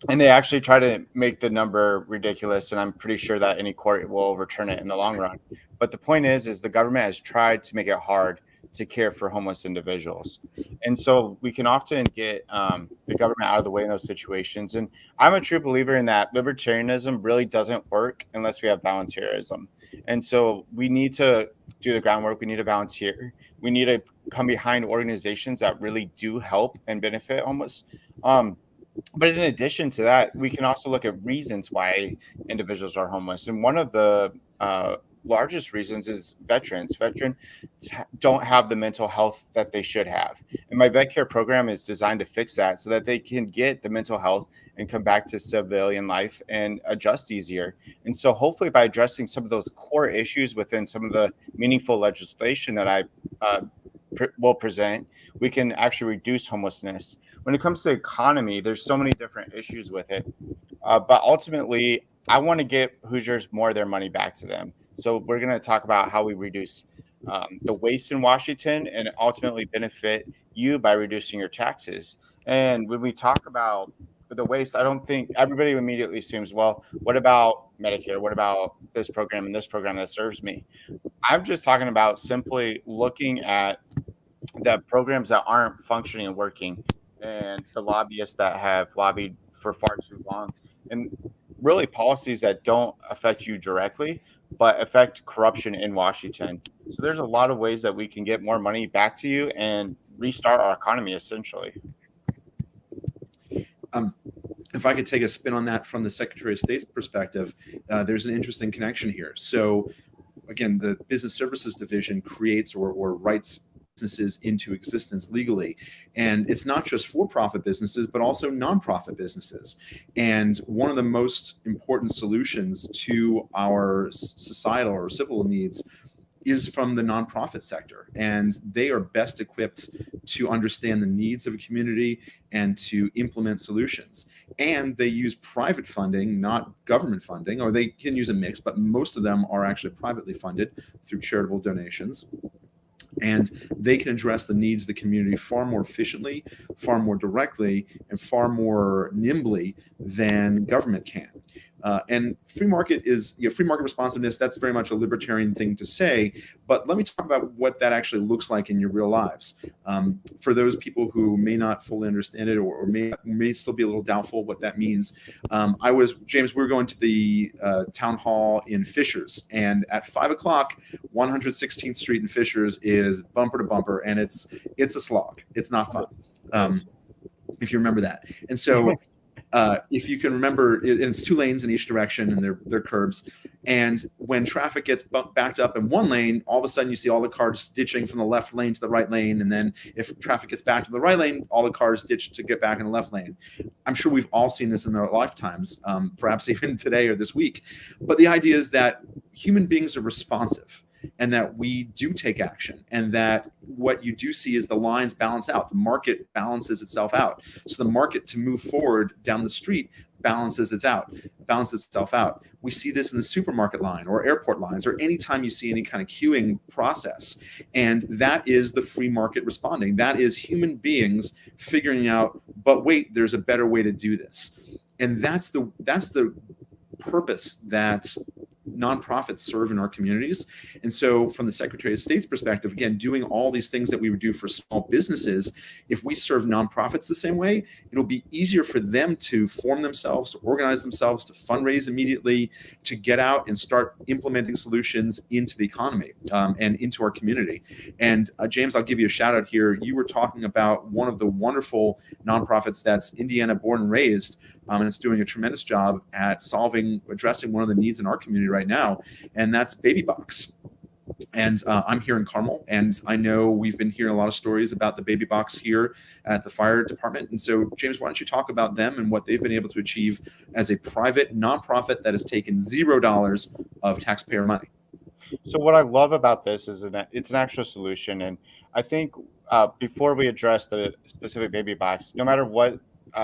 [SPEAKER 1] and they actually try to make the number ridiculous, and I'm pretty sure that any court will overturn it in the long run. But the point is the government has tried to make it hard to care for homeless individuals, and so we can often get the government out of the way in those situations. And I'm a true believer in that libertarianism really doesn't work unless we have volunteerism, and so we need to do the groundwork. We need to volunteer. We need to come behind organizations that really do help and benefit homeless. Um, but in addition to that, we can also look at reasons why individuals are homeless. And one of the largest reasons is veterans. Veterans don't have the mental health that they should have. And my vet care program is designed to fix that so that they can get the mental health and come back to civilian life and adjust easier. And so hopefully by addressing some of those core issues within some of the meaningful legislation that I will present, we can actually reduce homelessness. When it comes to economy, there's so many different issues with it. But ultimately, I want to get Hoosiers more of their money back to them. So we're going to talk about how we reduce the waste in Washington and ultimately benefit you by reducing your taxes. And when we talk about the waste, I don't think everybody immediately assumes, well, what about Medicare? What about this program and this program that serves me? I'm just talking about simply looking at the programs that aren't functioning and working, and the lobbyists that have lobbied for far too long, and really policies that don't affect you directly but affect corruption in Washington. So there's a lot of ways that we can get more money back to you and restart our economy essentially.
[SPEAKER 2] If I could take a spin on that from the Secretary of State's perspective, there's an interesting connection here. So again, the Business Services Division creates or writes businesses into existence legally. And it's not just for-profit businesses, but also nonprofit businesses. And one of the most important solutions to our societal or civil needs is from the nonprofit sector. And they are best equipped to understand the needs of a community and to implement solutions. And they use private funding, not government funding, or they can use a mix, but most of them are actually privately funded through charitable donations. And they can address the needs of the community far more efficiently, far more directly, and far more nimbly than government can. And free market is, free market responsiveness, that's very much a libertarian thing to say. But let me talk about what that actually looks like in your real lives. For those people who may not fully understand it or may still be a little doubtful what that means, James, we were going to the town hall in Fishers, and at 5 o'clock, 116th Street in Fishers is bumper to bumper, and it's a slog. It's not fun, if you remember that. And so if you can remember, it's 2 lanes in each direction, and they're curbs. And when traffic gets backed up in one lane, all of a sudden you see all the cars ditching from the left lane to the right lane. And then if traffic gets back to the right lane, all the cars ditch to get back in the left lane. I'm sure we've all seen this in our lifetimes, perhaps even today or this week. But the idea is that human beings are responsive, and that we do take action, and that what you do see is the lines balance out. The market balances itself out. So the market to move forward down the street balances itself out. We see this in the supermarket line or airport lines or anytime you see any kind of queuing process. And that is the free market responding. That is human beings figuring out, but wait, there's a better way to do this. And that's the purpose that nonprofits serve in our communities. And so from the Secretary of State's perspective, again, doing all these things that we would do for small businesses, if we serve nonprofits the same way, it'll be easier for them to form themselves, to organize themselves, to fundraise immediately, to get out and start implementing solutions into the economy and into our community. And James, I'll give you a shout out here. You were talking about one of the wonderful nonprofits that's Indiana born and raised, and it's doing a tremendous job at addressing one of the needs in our community right now, and that's Baby Box. And I'm here in Carmel, and I know we've been hearing a lot of stories about the Baby Box here at the fire department. And so, James, why don't you talk about them and what they've been able to achieve as a private nonprofit that has taken $0 of taxpayer money?
[SPEAKER 1] So what I love about this is it's an actual solution. And I think before we address the specific Baby Box, no matter what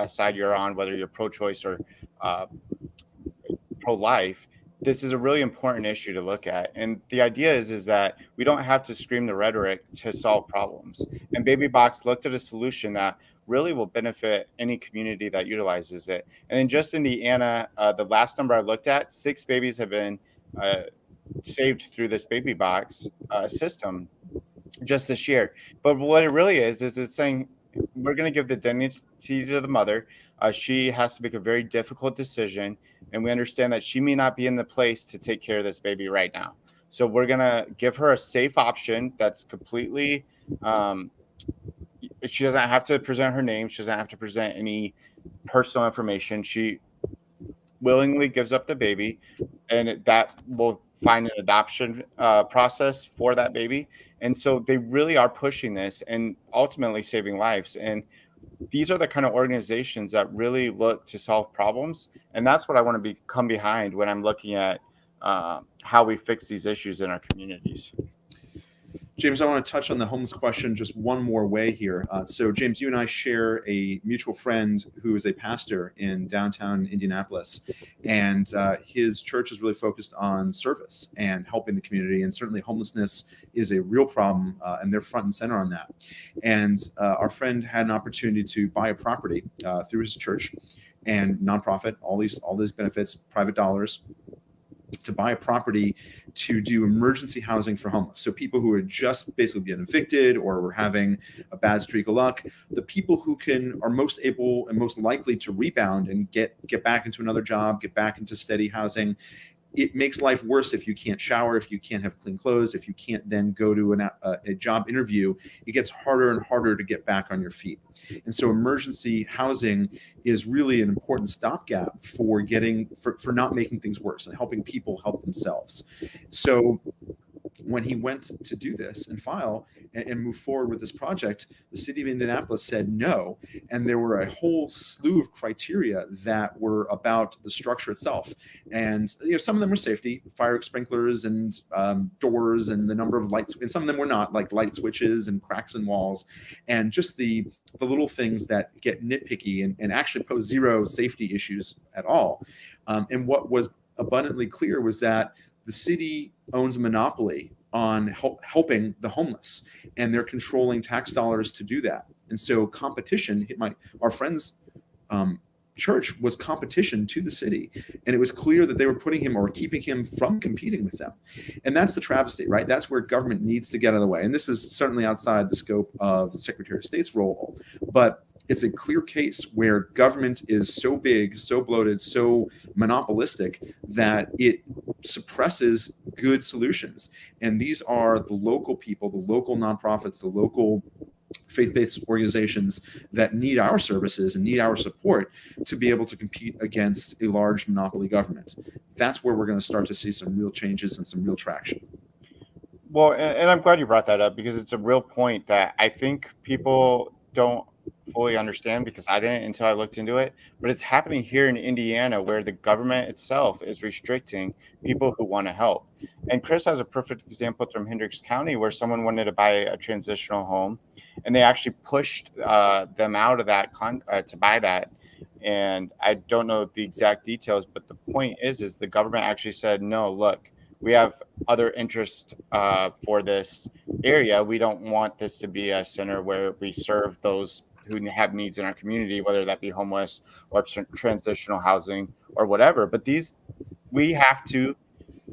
[SPEAKER 1] side you're on, whether you're pro-choice or uh, pro-life, this is a really important issue to look at. And the idea is that we don't have to scream the rhetoric to solve problems. And Baby Box looked at a solution that really will benefit any community that utilizes it. And in just Indiana, the last number I looked at, 6 babies have been uh, saved through this Baby Box system just this year. But what it really is it's saying we're going to give the dignity to the mother. She has to make a very difficult decision, and we understand that she may not be in the place to take care of this baby right now. So we're going to give her a safe option that's completely. She doesn't have to present her name. She doesn't have to present any personal information. She willingly gives up the baby, and that will find an adoption process for that baby. And so they really are pushing this and ultimately saving lives. And these are the kind of organizations that really look to solve problems. And that's what I want to come behind when I'm looking at how we fix these issues in our communities.
[SPEAKER 2] James, I want to touch on the homeless question just one more way here. So, James, you and I share a mutual friend who is a pastor in downtown Indianapolis, and his church is really focused on service and helping the community. And certainly, homelessness is a real problem, and they're front and center on that. And our friend had an opportunity to buy a property through his church and nonprofit, all these benefits, private dollars, to buy a property to do emergency housing for homeless. So people who had just basically been evicted or were having a bad streak of luck, the people who are most able and most likely to rebound and get back into another job, get back into steady housing. It makes life worse if you can't shower, if you can't have clean clothes, if you can't then go to a job interview. It gets harder and harder to get back on your feet. And so emergency housing is really an important stopgap for not making things worse and helping people help themselves. So when he went to do this and file and move forward with this project, the city of Indianapolis said no. And there were a whole slew of criteria that were about the structure itself. And some of them were safety, fire sprinklers and doors and the number of lights. And some of them were not, like light switches and cracks in walls. And just the little things that get nitpicky and actually pose zero safety issues at all. And what was abundantly clear was that the city owns a monopoly on helping the homeless, and they're controlling tax dollars to do that. And so competition, our friend's church was competition to the city, and it was clear that they were putting him or keeping him from competing with them. And that's the travesty, right? That's where government needs to get out of the way. And this is certainly outside the scope of the Secretary of State's role, but it's a clear case where government is so big, so bloated, so monopolistic that it suppresses good solutions. And these are the local people, the local nonprofits, the local faith-based organizations that need our services and need our support to be able to compete against a large monopoly government. That's where we're going to start to see some real changes and some real traction.
[SPEAKER 1] Well, and I'm glad you brought that up, because it's a real point that I think people don't fully understand, because I didn't until I looked into it. But it's happening here in Indiana, where the government itself is restricting people who want to help. And Chris has a perfect example from Hendricks County, where someone wanted to buy a transitional home, and they actually pushed them out of that to buy that. And I don't know the exact details, but the point is the government actually said, no, look, we have other interest for this area. We don't want this to be a center where we serve those who have needs in our community, whether that be homeless or transitional housing or whatever. But we have to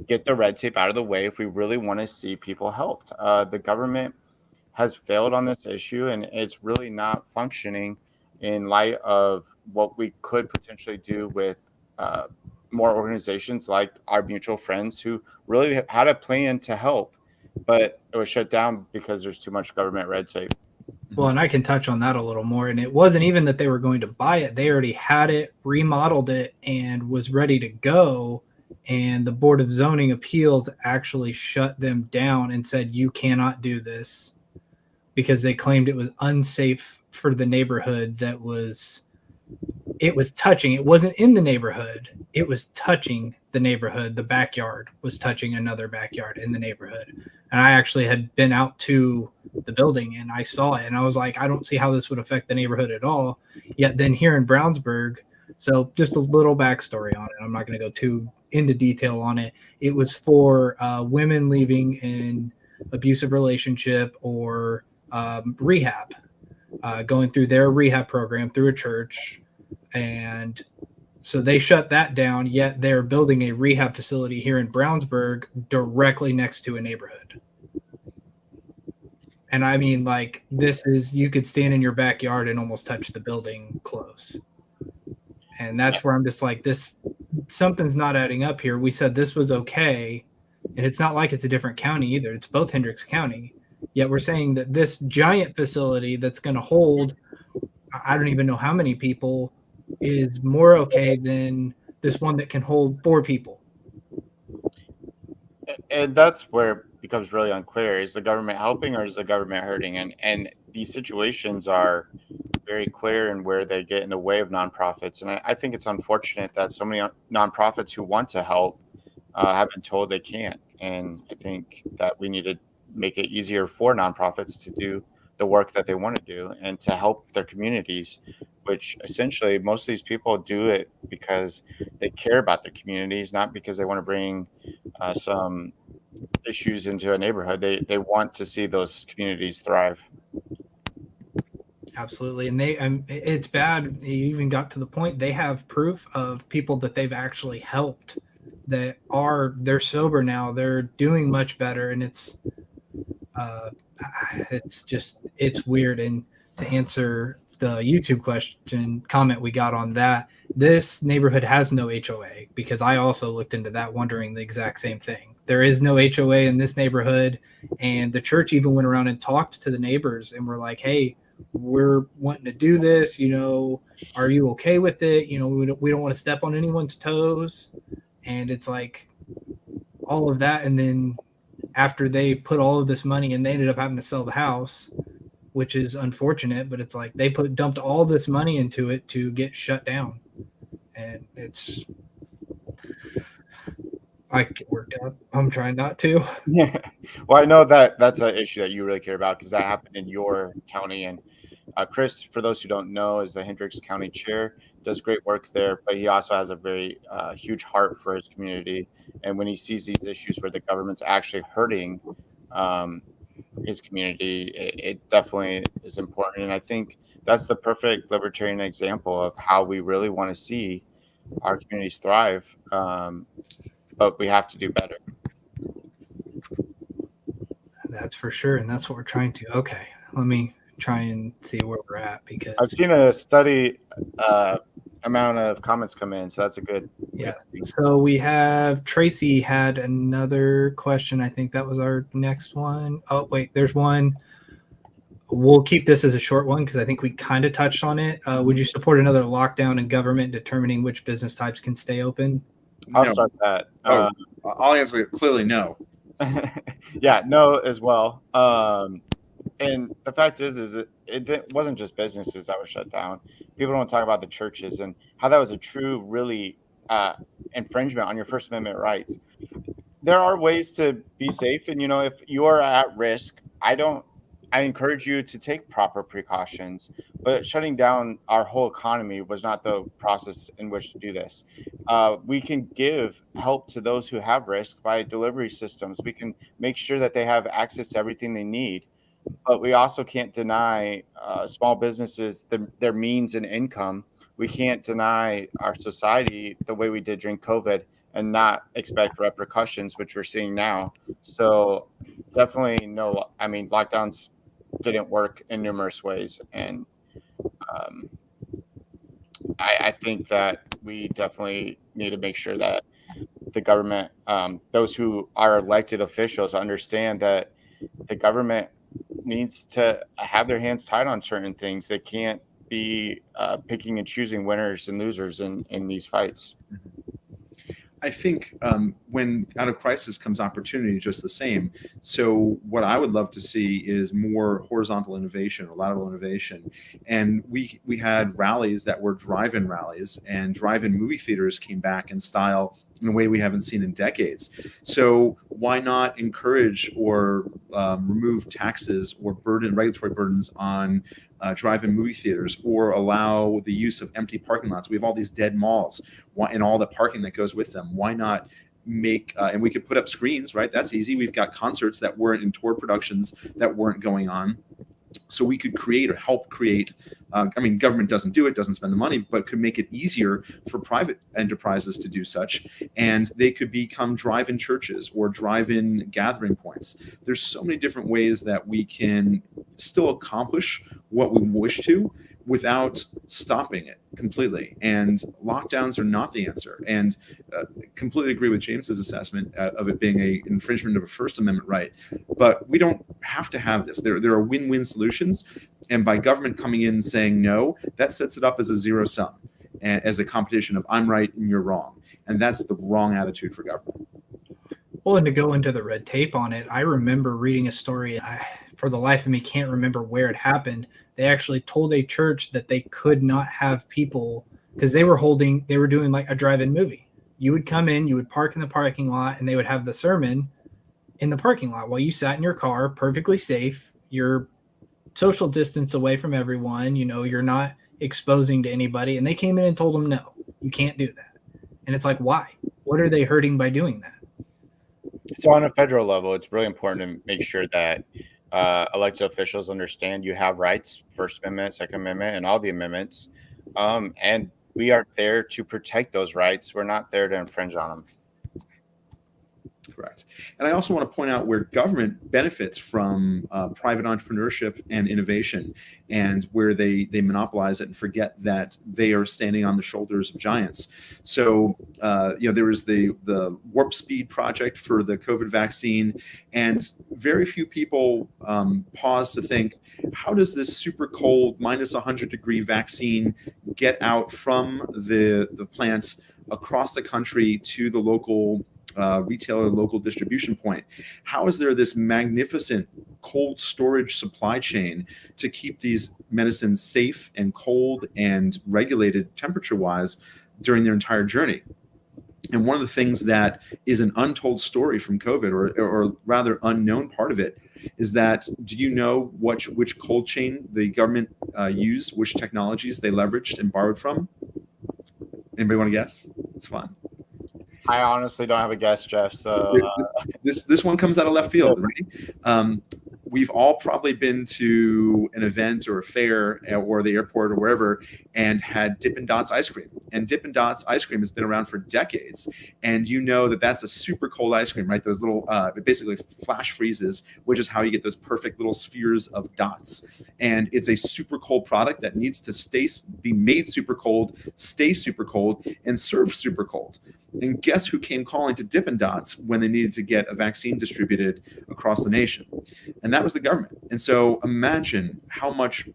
[SPEAKER 1] get the red tape out of the way if we really want to see people helped. The government has failed on this issue, and it's really not functioning in light of what we could potentially do with more organizations like our mutual friends, who really had a plan to help, but it was shut down because there's too much government red tape.
[SPEAKER 3] Well, and I can touch on that a little more. And it wasn't even that they were going to buy it. They already had it, remodeled it, and was ready to go. And the Board of Zoning Appeals actually shut them down and said, you cannot do this, because they claimed it was unsafe for the neighborhood it was touching. It wasn't in the neighborhood. It was touching the neighborhood. The backyard was touching another backyard in the neighborhood. And I actually had been out to the building, and I saw it, and I was like, I don't see how this would affect the neighborhood at all. Yet then here in Brownsburg, so just a little backstory on it. I'm not going to go too into detail on it. It was for women leaving an abusive relationship or rehab, going through their rehab program through a church. And so they shut that down, yet they're building a rehab facility here in Brownsburg directly next to a neighborhood. And I mean, like, this is, you could stand in your backyard and almost touch the building close. And that's where I'm just like, this, something's not adding up here. We said this was okay. And it's not like it's a different county either. It's both Hendricks County. Yet we're saying that this giant facility that's going to hold, I don't even know how many people, is more okay than this one that can hold 4 people.
[SPEAKER 1] And that's where it becomes really unclear. Is the government helping or is the government hurting? And these situations are very clear in where they get in the way of nonprofits. And I think it's unfortunate that so many nonprofits who want to help have been told they can't. And I think that we need to make it easier for nonprofits to do the work that they want to do and to help their communities, which essentially most of these people do it because they care about their communities, not because they want to bring some issues into a neighborhood. They want to see those communities thrive.
[SPEAKER 3] Absolutely. And it's bad. It even got to the point they have proof of people that they've actually helped they're sober now. They're doing much better. And it's weird. And to answer the YouTube comment we got on that, this neighborhood has no HOA, because I also looked into that, wondering the exact same thing. There is no HOA in this neighborhood. And the church even went around and talked to the neighbors and were like, hey, we're wanting to do this, are you okay with it? We don't want to step on anyone's toes. And it's like all of that. And then after they put all of this money and they ended up having to sell the house, which is unfortunate, but it's like they dumped all this money into it to get shut down. And I get worked up. I'm trying not to.
[SPEAKER 1] Yeah. Well, I know that that's an issue that you really care about because that happened in your county. And Chris, for those who don't know, is the Hendricks County Chair, does great work there, but he also has a very huge heart for his community. And when he sees these issues where the government's actually hurting his community, it definitely is important. And I think that's the perfect libertarian example of how we really want to see our communities thrive. But we have to do better.
[SPEAKER 3] That's for sure. And that's what we're trying to. Okay. Let me try and see where we're at, because
[SPEAKER 1] I've seen a study amount of comments come in, so that's a good.
[SPEAKER 3] Yeah. So we have Tracy had another question. I think that was our next one. Oh, wait, there's one. We'll keep this as a short one because I think we kind of touched on it. Would you support another lockdown in government determining which business types can stay open?
[SPEAKER 1] I'll start that.
[SPEAKER 2] I'll answer it clearly no.
[SPEAKER 1] Yeah, no as well. And the fact is it wasn't just businesses that were shut down. People don't talk about the churches and how that was a true, really infringement on your First Amendment rights. There are ways to be safe, and if you are at risk, I encourage you to take proper precautions. But shutting down our whole economy was not the process in which to do this. We can give help to those who have risk by delivery systems. We can make sure that they have access to everything they need. But we also can't deny small businesses their means and income. We can't deny our society the way we did during COVID and not expect repercussions, which we're seeing now. So definitely no. I mean, lockdowns didn't work in numerous ways, and I think that we definitely need to make sure that the government, those who are elected officials, understand that the government needs to have their hands tied on certain things. They can't be picking and choosing winners and losers in these fights.
[SPEAKER 2] I think when out of crisis comes opportunity, just the same. So what I would love to see is more horizontal innovation or lateral innovation. And we had rallies that were drive-in rallies, and drive-in movie theaters came back in style in a way we haven't seen in decades. So why not encourage or remove taxes or regulatory burdens on drive-in movie theaters, or allow the use of empty parking lots? We have all these dead malls and all the parking that goes with them. Why not make and we could put up screens, right? That's easy. We've got concerts that weren't in tour productions that weren't going on. So we could create or help create, government doesn't do it, doesn't spend the money, but could make it easier for private enterprises to do such. And they could become drive-in churches or drive-in gathering points. There's so many different ways that we can still accomplish what we wish to without stopping it completely. And lockdowns are not the answer. And completely agree with James's assessment of it being an infringement of a First Amendment right. But we don't have to have this. There are win-win solutions. And by government coming in and saying no, that sets it up as a zero sum, and as a competition of I'm right and you're wrong. And that's the wrong attitude for government.
[SPEAKER 3] Well, and to go into the red tape on it, I remember reading a story. For the life of me, can't remember where it happened. They actually told a church that they could not have people, because they were doing like a drive-in movie. You would come in, you would park in the parking lot, and they would have the sermon in the parking lot while you sat in your car, perfectly safe. You're social distance away from everyone. You're not exposing to anybody. And they came in and told them, no, you can't do that. And it's like, why? What are they hurting by doing that?
[SPEAKER 1] So on a federal level, it's really important to make sure that elected officials understand you have rights, First Amendment, Second Amendment, and all the amendments. And we are there to protect those rights. We're not there to infringe on them.
[SPEAKER 2] Correct. And I also want to point out where government benefits from private entrepreneurship and innovation, and where they monopolize it and forget that they are standing on the shoulders of giants. So, there was the Warp Speed project for the COVID vaccine, and very few people pause to think, how does this super cold minus 100-degree vaccine get out from the plants across the country to the local retailer, local distribution point? How is there this magnificent cold storage supply chain to keep these medicines safe and cold and regulated temperature-wise during their entire journey? And one of the things that is an untold story from COVID, or rather unknown part of it, is that, do you know which cold chain the government used, which technologies they leveraged and borrowed from? Anybody want to guess? It's fun.
[SPEAKER 1] I honestly don't have a guess, Jeff. So
[SPEAKER 2] this one comes out of left field, right? We've all probably been to an event or a fair or the airport or wherever and had Dippin' Dots ice cream. And Dippin' Dots ice cream has been around for decades. And you know that that's a super cold ice cream, right? Those little, it basically flash freezes, which is how you get those perfect little spheres of dots. And it's a super cold product that needs to be made super cold, stay super cold, and serve super cold. And guess who came calling to Dippin' Dots when they needed to get a vaccine distributed across the nation? And that was the government. And so imagine how much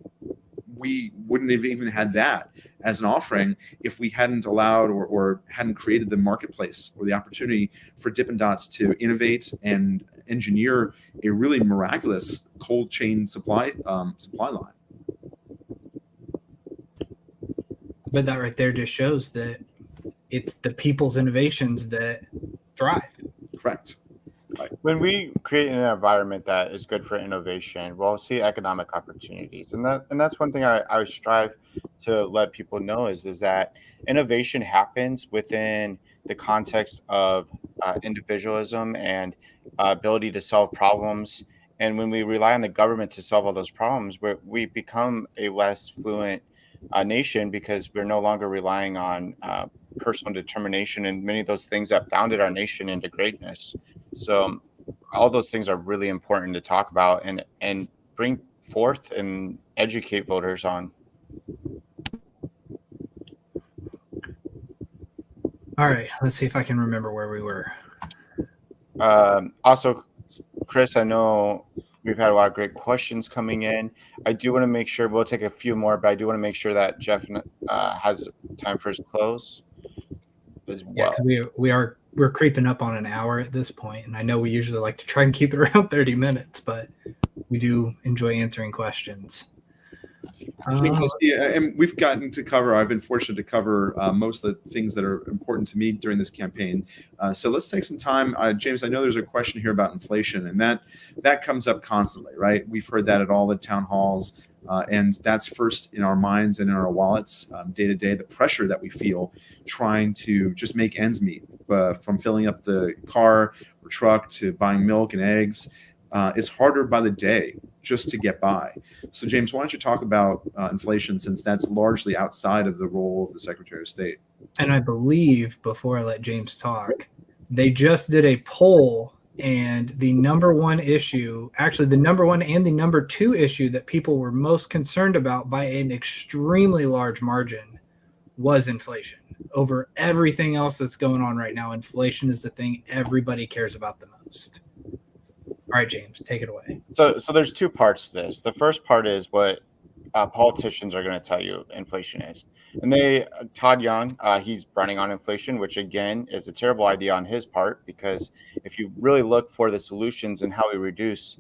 [SPEAKER 2] we wouldn't have even had that as an offering if we hadn't allowed or hadn't created the marketplace or the opportunity for Dippin' Dots to innovate and engineer a really miraculous cold chain supply line.
[SPEAKER 3] But that right there just shows that it's the people's innovations that thrive.
[SPEAKER 2] Correct.
[SPEAKER 1] When we create an environment that is good for innovation, we'll see economic opportunities, and that's one thing I strive to let people know is that innovation happens within the context of individualism and ability to solve problems. And when we rely on the government to solve all those problems, we become a less fluent nation, because we're no longer relying on personal determination and many of those things that founded our nation into greatness. So all those things are really important to talk about and bring forth and educate voters on.
[SPEAKER 3] All right, let's see if I can remember where we were.
[SPEAKER 1] Also, Chris, I know we've had a lot of great questions coming in. I do want to make sure, we'll take a few more, but I do want to make sure that Jeff has time for his close as well.
[SPEAKER 3] Yeah, we're creeping up on an hour at this point, and I know we usually like to try and keep it around 30 minutes, but we do enjoy answering questions.
[SPEAKER 2] James, and we've gotten to cover, I've been fortunate to cover most of the things that are important to me during this campaign. So let's take some time. James, I know there's a question here about inflation, and that comes up constantly, right? We've heard that at all the town halls, and that's first in our minds and in our wallets day to day, the pressure that we feel trying to just make ends meet, from filling up the car or truck to buying milk and eggs. It's harder by the day just to get by. So, James, why don't you talk about inflation, since that's largely outside of the role of the Secretary of State?
[SPEAKER 3] And I believe, before I let James talk, they just did a poll, and the number one issue, actually the number one and the number two issue that people were most concerned about by an extremely large margin was inflation. Over everything else that's going on right now, inflation is the thing everybody cares about the most. All right, James, take it away.
[SPEAKER 1] So there's two parts to this. The first part is what politicians are going to tell you inflation is. And Todd Young, he's running on inflation, which again is a terrible idea on his part, because if you really look for the solutions and how we reduce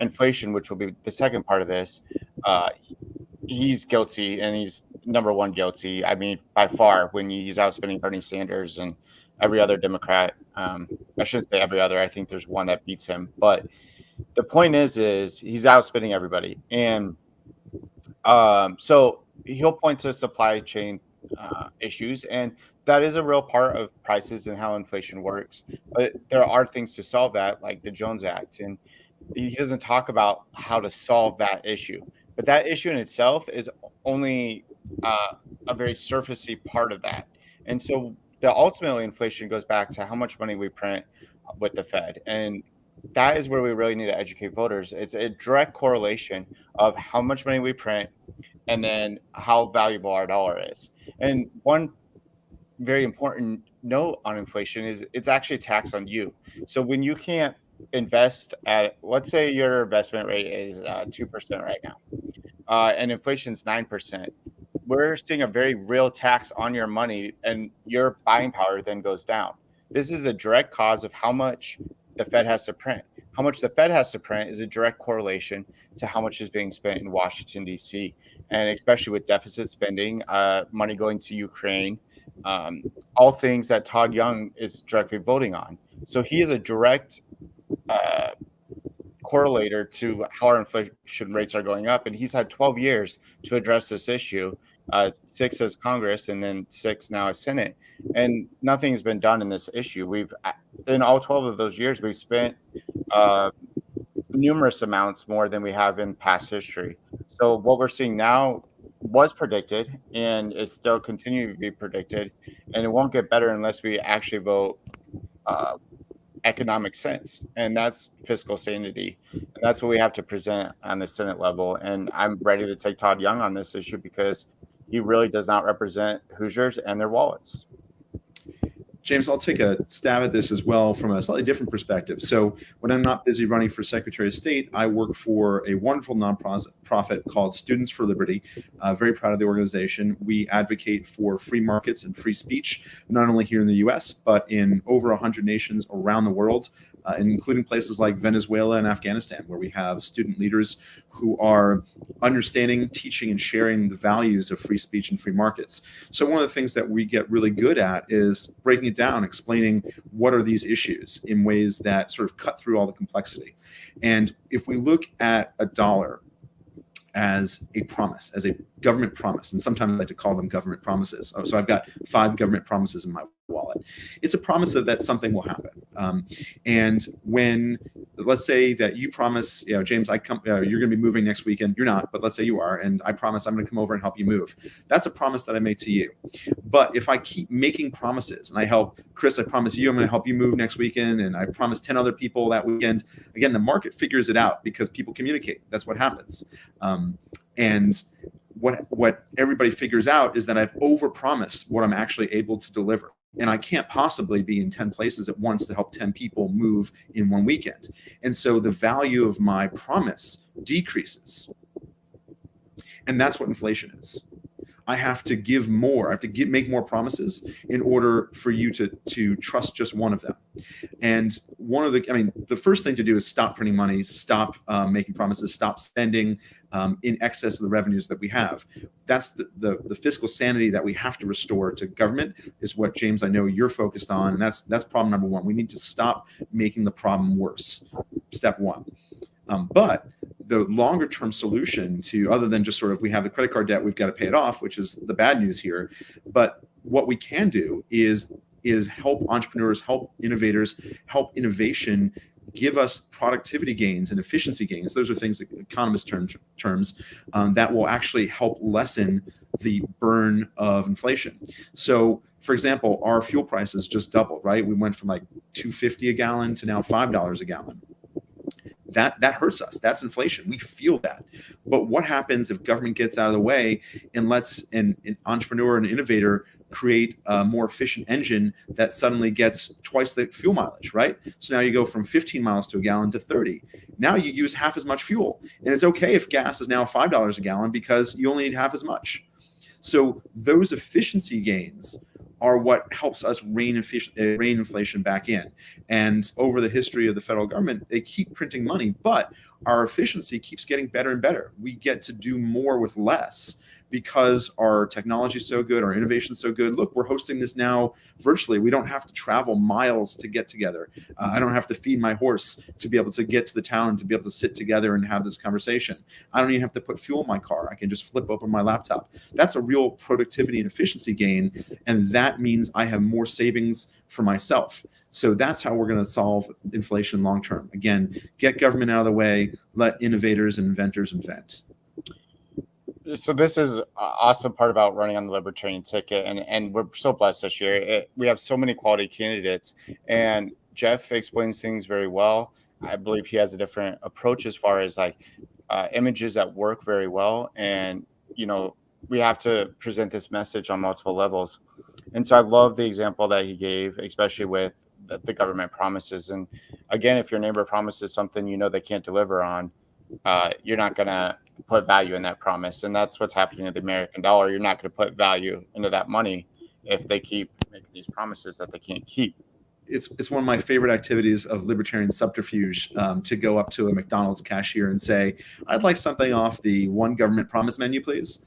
[SPEAKER 1] inflation, which will be the second part of this, he's guilty, and he's number one guilty. I mean, by far, when he's outspending Bernie Sanders and every other Democrat. I shouldn't say every other. I think there's one that beats him. But the point is he's outspending everybody. And so he'll point to supply chain issues, and that is a real part of prices and how inflation works. But there are things to solve that, like the Jones Act. And he doesn't talk about how to solve that issue. But that issue in itself is only a very surfacey part of that. And so the ultimately inflation goes back to how much money we print with the Fed. And that is where we really need to educate voters. It's a direct correlation of how much money we print and then how valuable our dollar is. And one very important note on inflation is it's actually a tax on you. So when you can't invest at, let's say your investment rate is 2% right now, and inflation's 9%. We're seeing a very real tax on your money, and your buying power then goes down. This is a direct cause of how much the Fed has to print. How much the Fed has to print is a direct correlation to how much is being spent in Washington, D.C., and especially with deficit spending, money going to Ukraine, all things that Todd Young is directly voting on. So he is a direct correlator to how our inflation rates are going up, and he's had 12 years to address this issue. 6 as Congress, and then 6 now as Senate, and nothing's been done in this issue. We've, in all 12 of those years, we've spent numerous amounts more than we have in past history. So what we're seeing now was predicted, and is still continuing to be predicted, and it won't get better unless we actually vote economic sense, and that's fiscal sanity. And that's what we have to present on the Senate level. And I'm ready to take Todd Young on this issue because he really does not represent Hoosiers and their wallets.
[SPEAKER 2] James, I'll take a stab at this as well from a slightly different perspective. So when I'm not busy running for Secretary of State, I work for a wonderful nonprofit called Students for Liberty. Very proud of the organization. We advocate for free markets and free speech, not only here in the U.S., but in over 100 nations around the world, including places like Venezuela and Afghanistan, where we have student leaders who are understanding, teaching, and sharing the values of free speech and free markets. So one of the things that we get really good at is breaking it down, explaining what are these issues in ways that sort of cut through all the complexity. And if we look at a dollar as a promise, as a government promise, and sometimes I like to call them government promises. So I've got 5 government promises in my wallet. It's a promise of that something will happen. And when, let's say that you promise, James, you're going to be moving next weekend. You're not, but let's say you are, and I promise I'm going to come over and help you move. That's a promise that I made to you. But if I keep making promises, and I help Chris, I promise you I'm going to help you move next weekend, and I promise 10 other people that weekend. Again, the market figures it out because people communicate. That's what happens. And what everybody figures out is that I've overpromised what I'm actually able to deliver. And I can't possibly be in 10 places at once to help 10 people move in one weekend. And so the value of my promise decreases. And that's what inflation is. I have to give more. I have to make more promises in order for you to trust just one of them. And the first thing to do is stop printing money, stop making promises, stop spending in excess of the revenues that we have. That's the fiscal sanity that we have to restore to government, is what, James, I know you're focused on. And that's problem number one. We need to stop making the problem worse. Step one. But the longer term solution to, other than just sort of, we have the credit card debt, we've got to pay it off, which is the bad news here. But what we can do is help entrepreneurs, help innovators, help innovation, give us productivity gains and efficiency gains. Those are things that economists terms that will actually help lessen the burn of inflation. So, for example, our fuel prices just doubled, right? We went from like $2.50 a gallon to now $5 a gallon. That hurts us. That's inflation. We feel that. But what happens if government gets out of the way and lets an entrepreneur, an innovator, create a more efficient engine that suddenly gets twice the fuel mileage, right? So now you go from 15 miles to a gallon to 30. Now you use half as much fuel. And it's okay if gas is now $5 a gallon because you only need half as much. So those efficiency gains are what helps us rein inflation back in. And over the history of the federal government, they keep printing money, but our efficiency keeps getting better and better. We get to do more with less because our technology is so good, our innovation is so good. Look, we're hosting this now virtually. We don't have to travel miles to get together. I don't have to feed my horse to be able to get to the town, to be able to sit together and have this conversation. I don't even have to put fuel in my car. I can just flip open my laptop. That's a real productivity and efficiency gain. And that means I have more savings for myself. So that's how we're going to solve inflation long term. Again, get government out of the way, let innovators and inventors invent.
[SPEAKER 1] So this is an awesome part about running on the Libertarian ticket, and we're so blessed this year. We have so many quality candidates, and Jeff explains things very well. I believe he has a different approach as far as like images that work very well, and we have to present this message on multiple levels. And so I love the example that he gave, especially with the government promises. And again, if your neighbor promises something they can't deliver on, you're not going to put value in that promise. And that's what's happening to the American dollar. You're not going to put value into that money if they keep making these promises that they can't keep.
[SPEAKER 2] It's one of my favorite activities of libertarian subterfuge to go up to a McDonald's cashier and say, "I'd like something off the one government promise menu, please."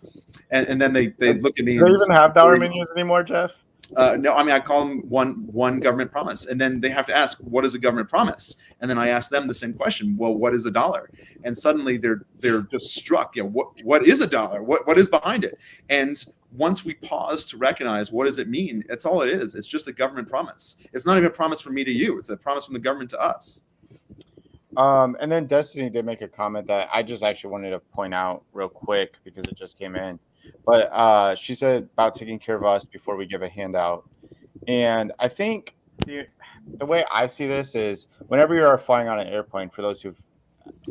[SPEAKER 2] And then they look at me.
[SPEAKER 1] Do they even have dollar menus anymore, Jeff?
[SPEAKER 2] No, I call them one government promise, and then they have to ask, what is a government promise? And then I ask them the same question. Well, what is a dollar? And suddenly they're just struck. What is a dollar? What is behind it? And once we pause to recognize what does it mean, that's all it is. It's just a government promise. It's not even a promise from me to you. It's a promise from the government to us.
[SPEAKER 1] And then Destiny did make a comment that I just actually wanted to point out real quick because it just came in. But she said about taking care of us before we give a handout. And I think the way I see this is whenever you are flying on an airplane, for those who've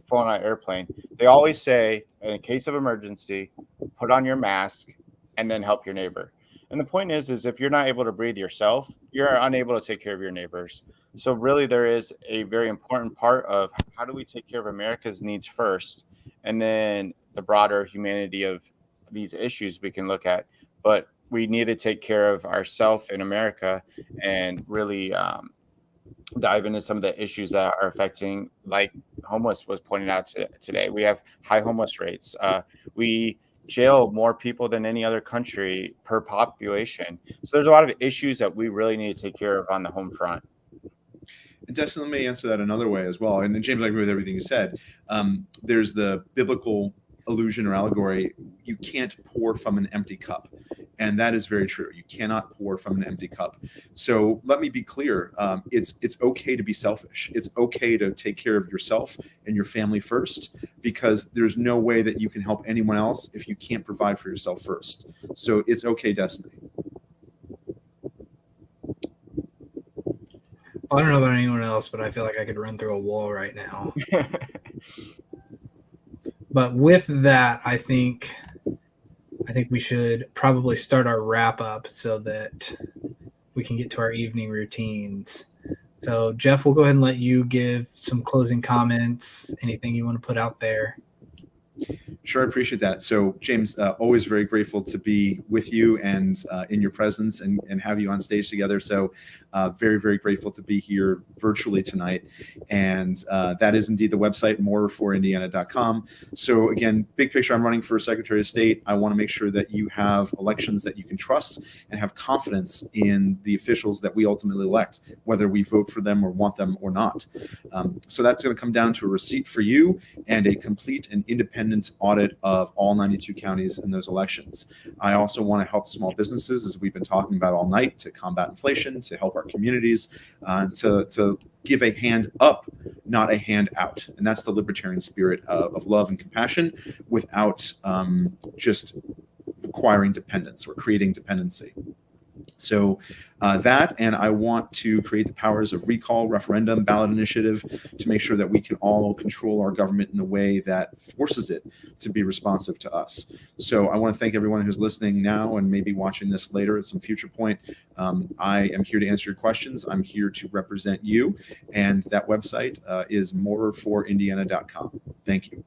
[SPEAKER 1] flown on an airplane, they always say, in case of emergency, put on your mask and then help your neighbor. And the point is if you're not able to breathe yourself, you're unable to take care of your neighbors. So really there is a very important part of how do we take care of America's needs first, and then the broader humanity of these issues we can look at. But we need to take care of ourselves in America and really dive into some of the issues that are affecting, like homeless was pointed out today. We have high homeless rates. We jail more people than any other country per population. So there's a lot of issues that we really need to take care of on the home front.
[SPEAKER 2] And Destin, let me answer that another way as well. And then, James, I agree with everything you said. There's the biblical illusion or allegory. You can't pour from an empty cup. And that is very true. You cannot pour from an empty cup. So let me be clear. It's okay to be selfish. It's okay to take care of yourself and your family first, because there's no way that you can help anyone else if you can't provide for yourself first. So it's okay, Destiny.
[SPEAKER 3] I don't know about anyone else, but I feel like I could run through a wall right now. But with that, I think we should probably start our wrap up so that we can get to our evening routines. So, Jeff, we'll go ahead and let you give some closing comments, anything you want to put out there.
[SPEAKER 2] Sure, I appreciate that. So, James, always very grateful to be with you and in your presence and have you on stage together. So, very, very grateful to be here virtually tonight. And that is indeed the website, moreforindiana.com. So, again, big picture, I'm running for Secretary of State. I want to make sure that you have elections that you can trust and have confidence in the officials that we ultimately elect, whether we vote for them or want them or not. So, that's going to come down to a receipt for you and a complete and independent audit of all 92 counties in those elections. I also want to help small businesses, as we've been talking about all night, to combat inflation, to help our communities, to give a hand up, not a hand out. And that's the libertarian spirit of love and compassion without just requiring dependence or creating dependency. So that, and I want to create the powers of recall, referendum, ballot initiative to make sure that we can all control our government in a way that forces it to be responsive to us. So I want to thank everyone who's listening now and maybe watching this later at some future point. I am here to answer your questions. I'm here to represent you. And that website is moreforindiana.com. Thank you.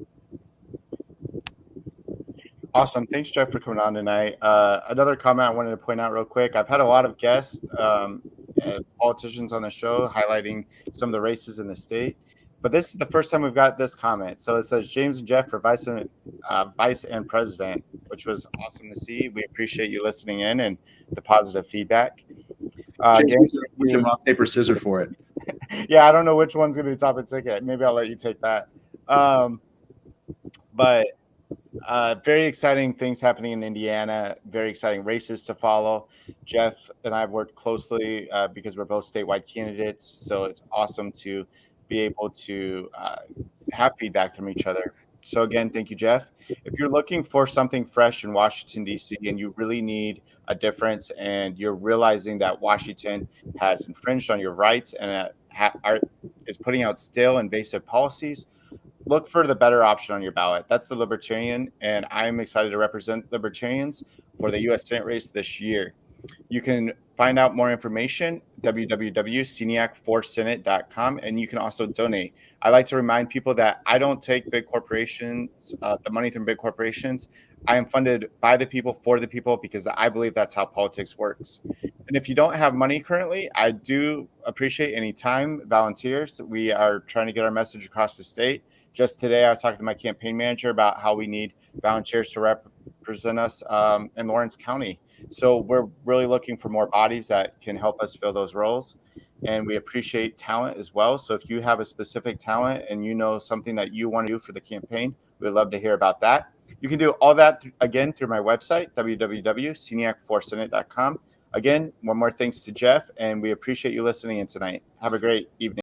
[SPEAKER 1] Awesome. Thanks, Jeff, for coming on tonight. Another comment I wanted to point out real quick. I've had a lot of guests, politicians on the show highlighting some of the races in the state. But this is the first time we've got this comment. So it says James and Jeff for vice and president, which was awesome to see. We appreciate you listening in and the positive feedback.
[SPEAKER 2] James, we can rock, paper, scissors for it.
[SPEAKER 1] Yeah, I don't know which one's going to be top of ticket. Maybe I'll let you take that. But very exciting things happening in Indiana, very exciting races to follow. Jeff and I have worked closely because we're both statewide candidates. So it's awesome to be able to have feedback from each other. So again, thank you, Jeff. If you're looking for something fresh in Washington, D.C., and you really need a difference and you're realizing that Washington has infringed on your rights and is putting out stale, invasive policies, look for the better option on your ballot. That's the Libertarian, and I'm excited to represent Libertarians for the U.S. Senate race this year. You can find out more information, www.ceniac4senate.com, and you can also donate. I like to remind people that I don't take big corporations, the money from big corporations. I am funded by the people, for the people, because I believe that's how politics works. And if you don't have money currently, I do appreciate any time, volunteers. We are trying to get our message across the state. Just today, I was talking to my campaign manager about how we need volunteers to represent us in Lawrence County. So we're really looking for more bodies that can help us fill those roles. And we appreciate talent as well. So if you have a specific talent and you know something that you want to do for the campaign, we'd love to hear about that. You can do all that, again, through my website, www.ceniac4senate.com. Again, one more thanks to Jeff, and we appreciate you listening in tonight. Have a great evening.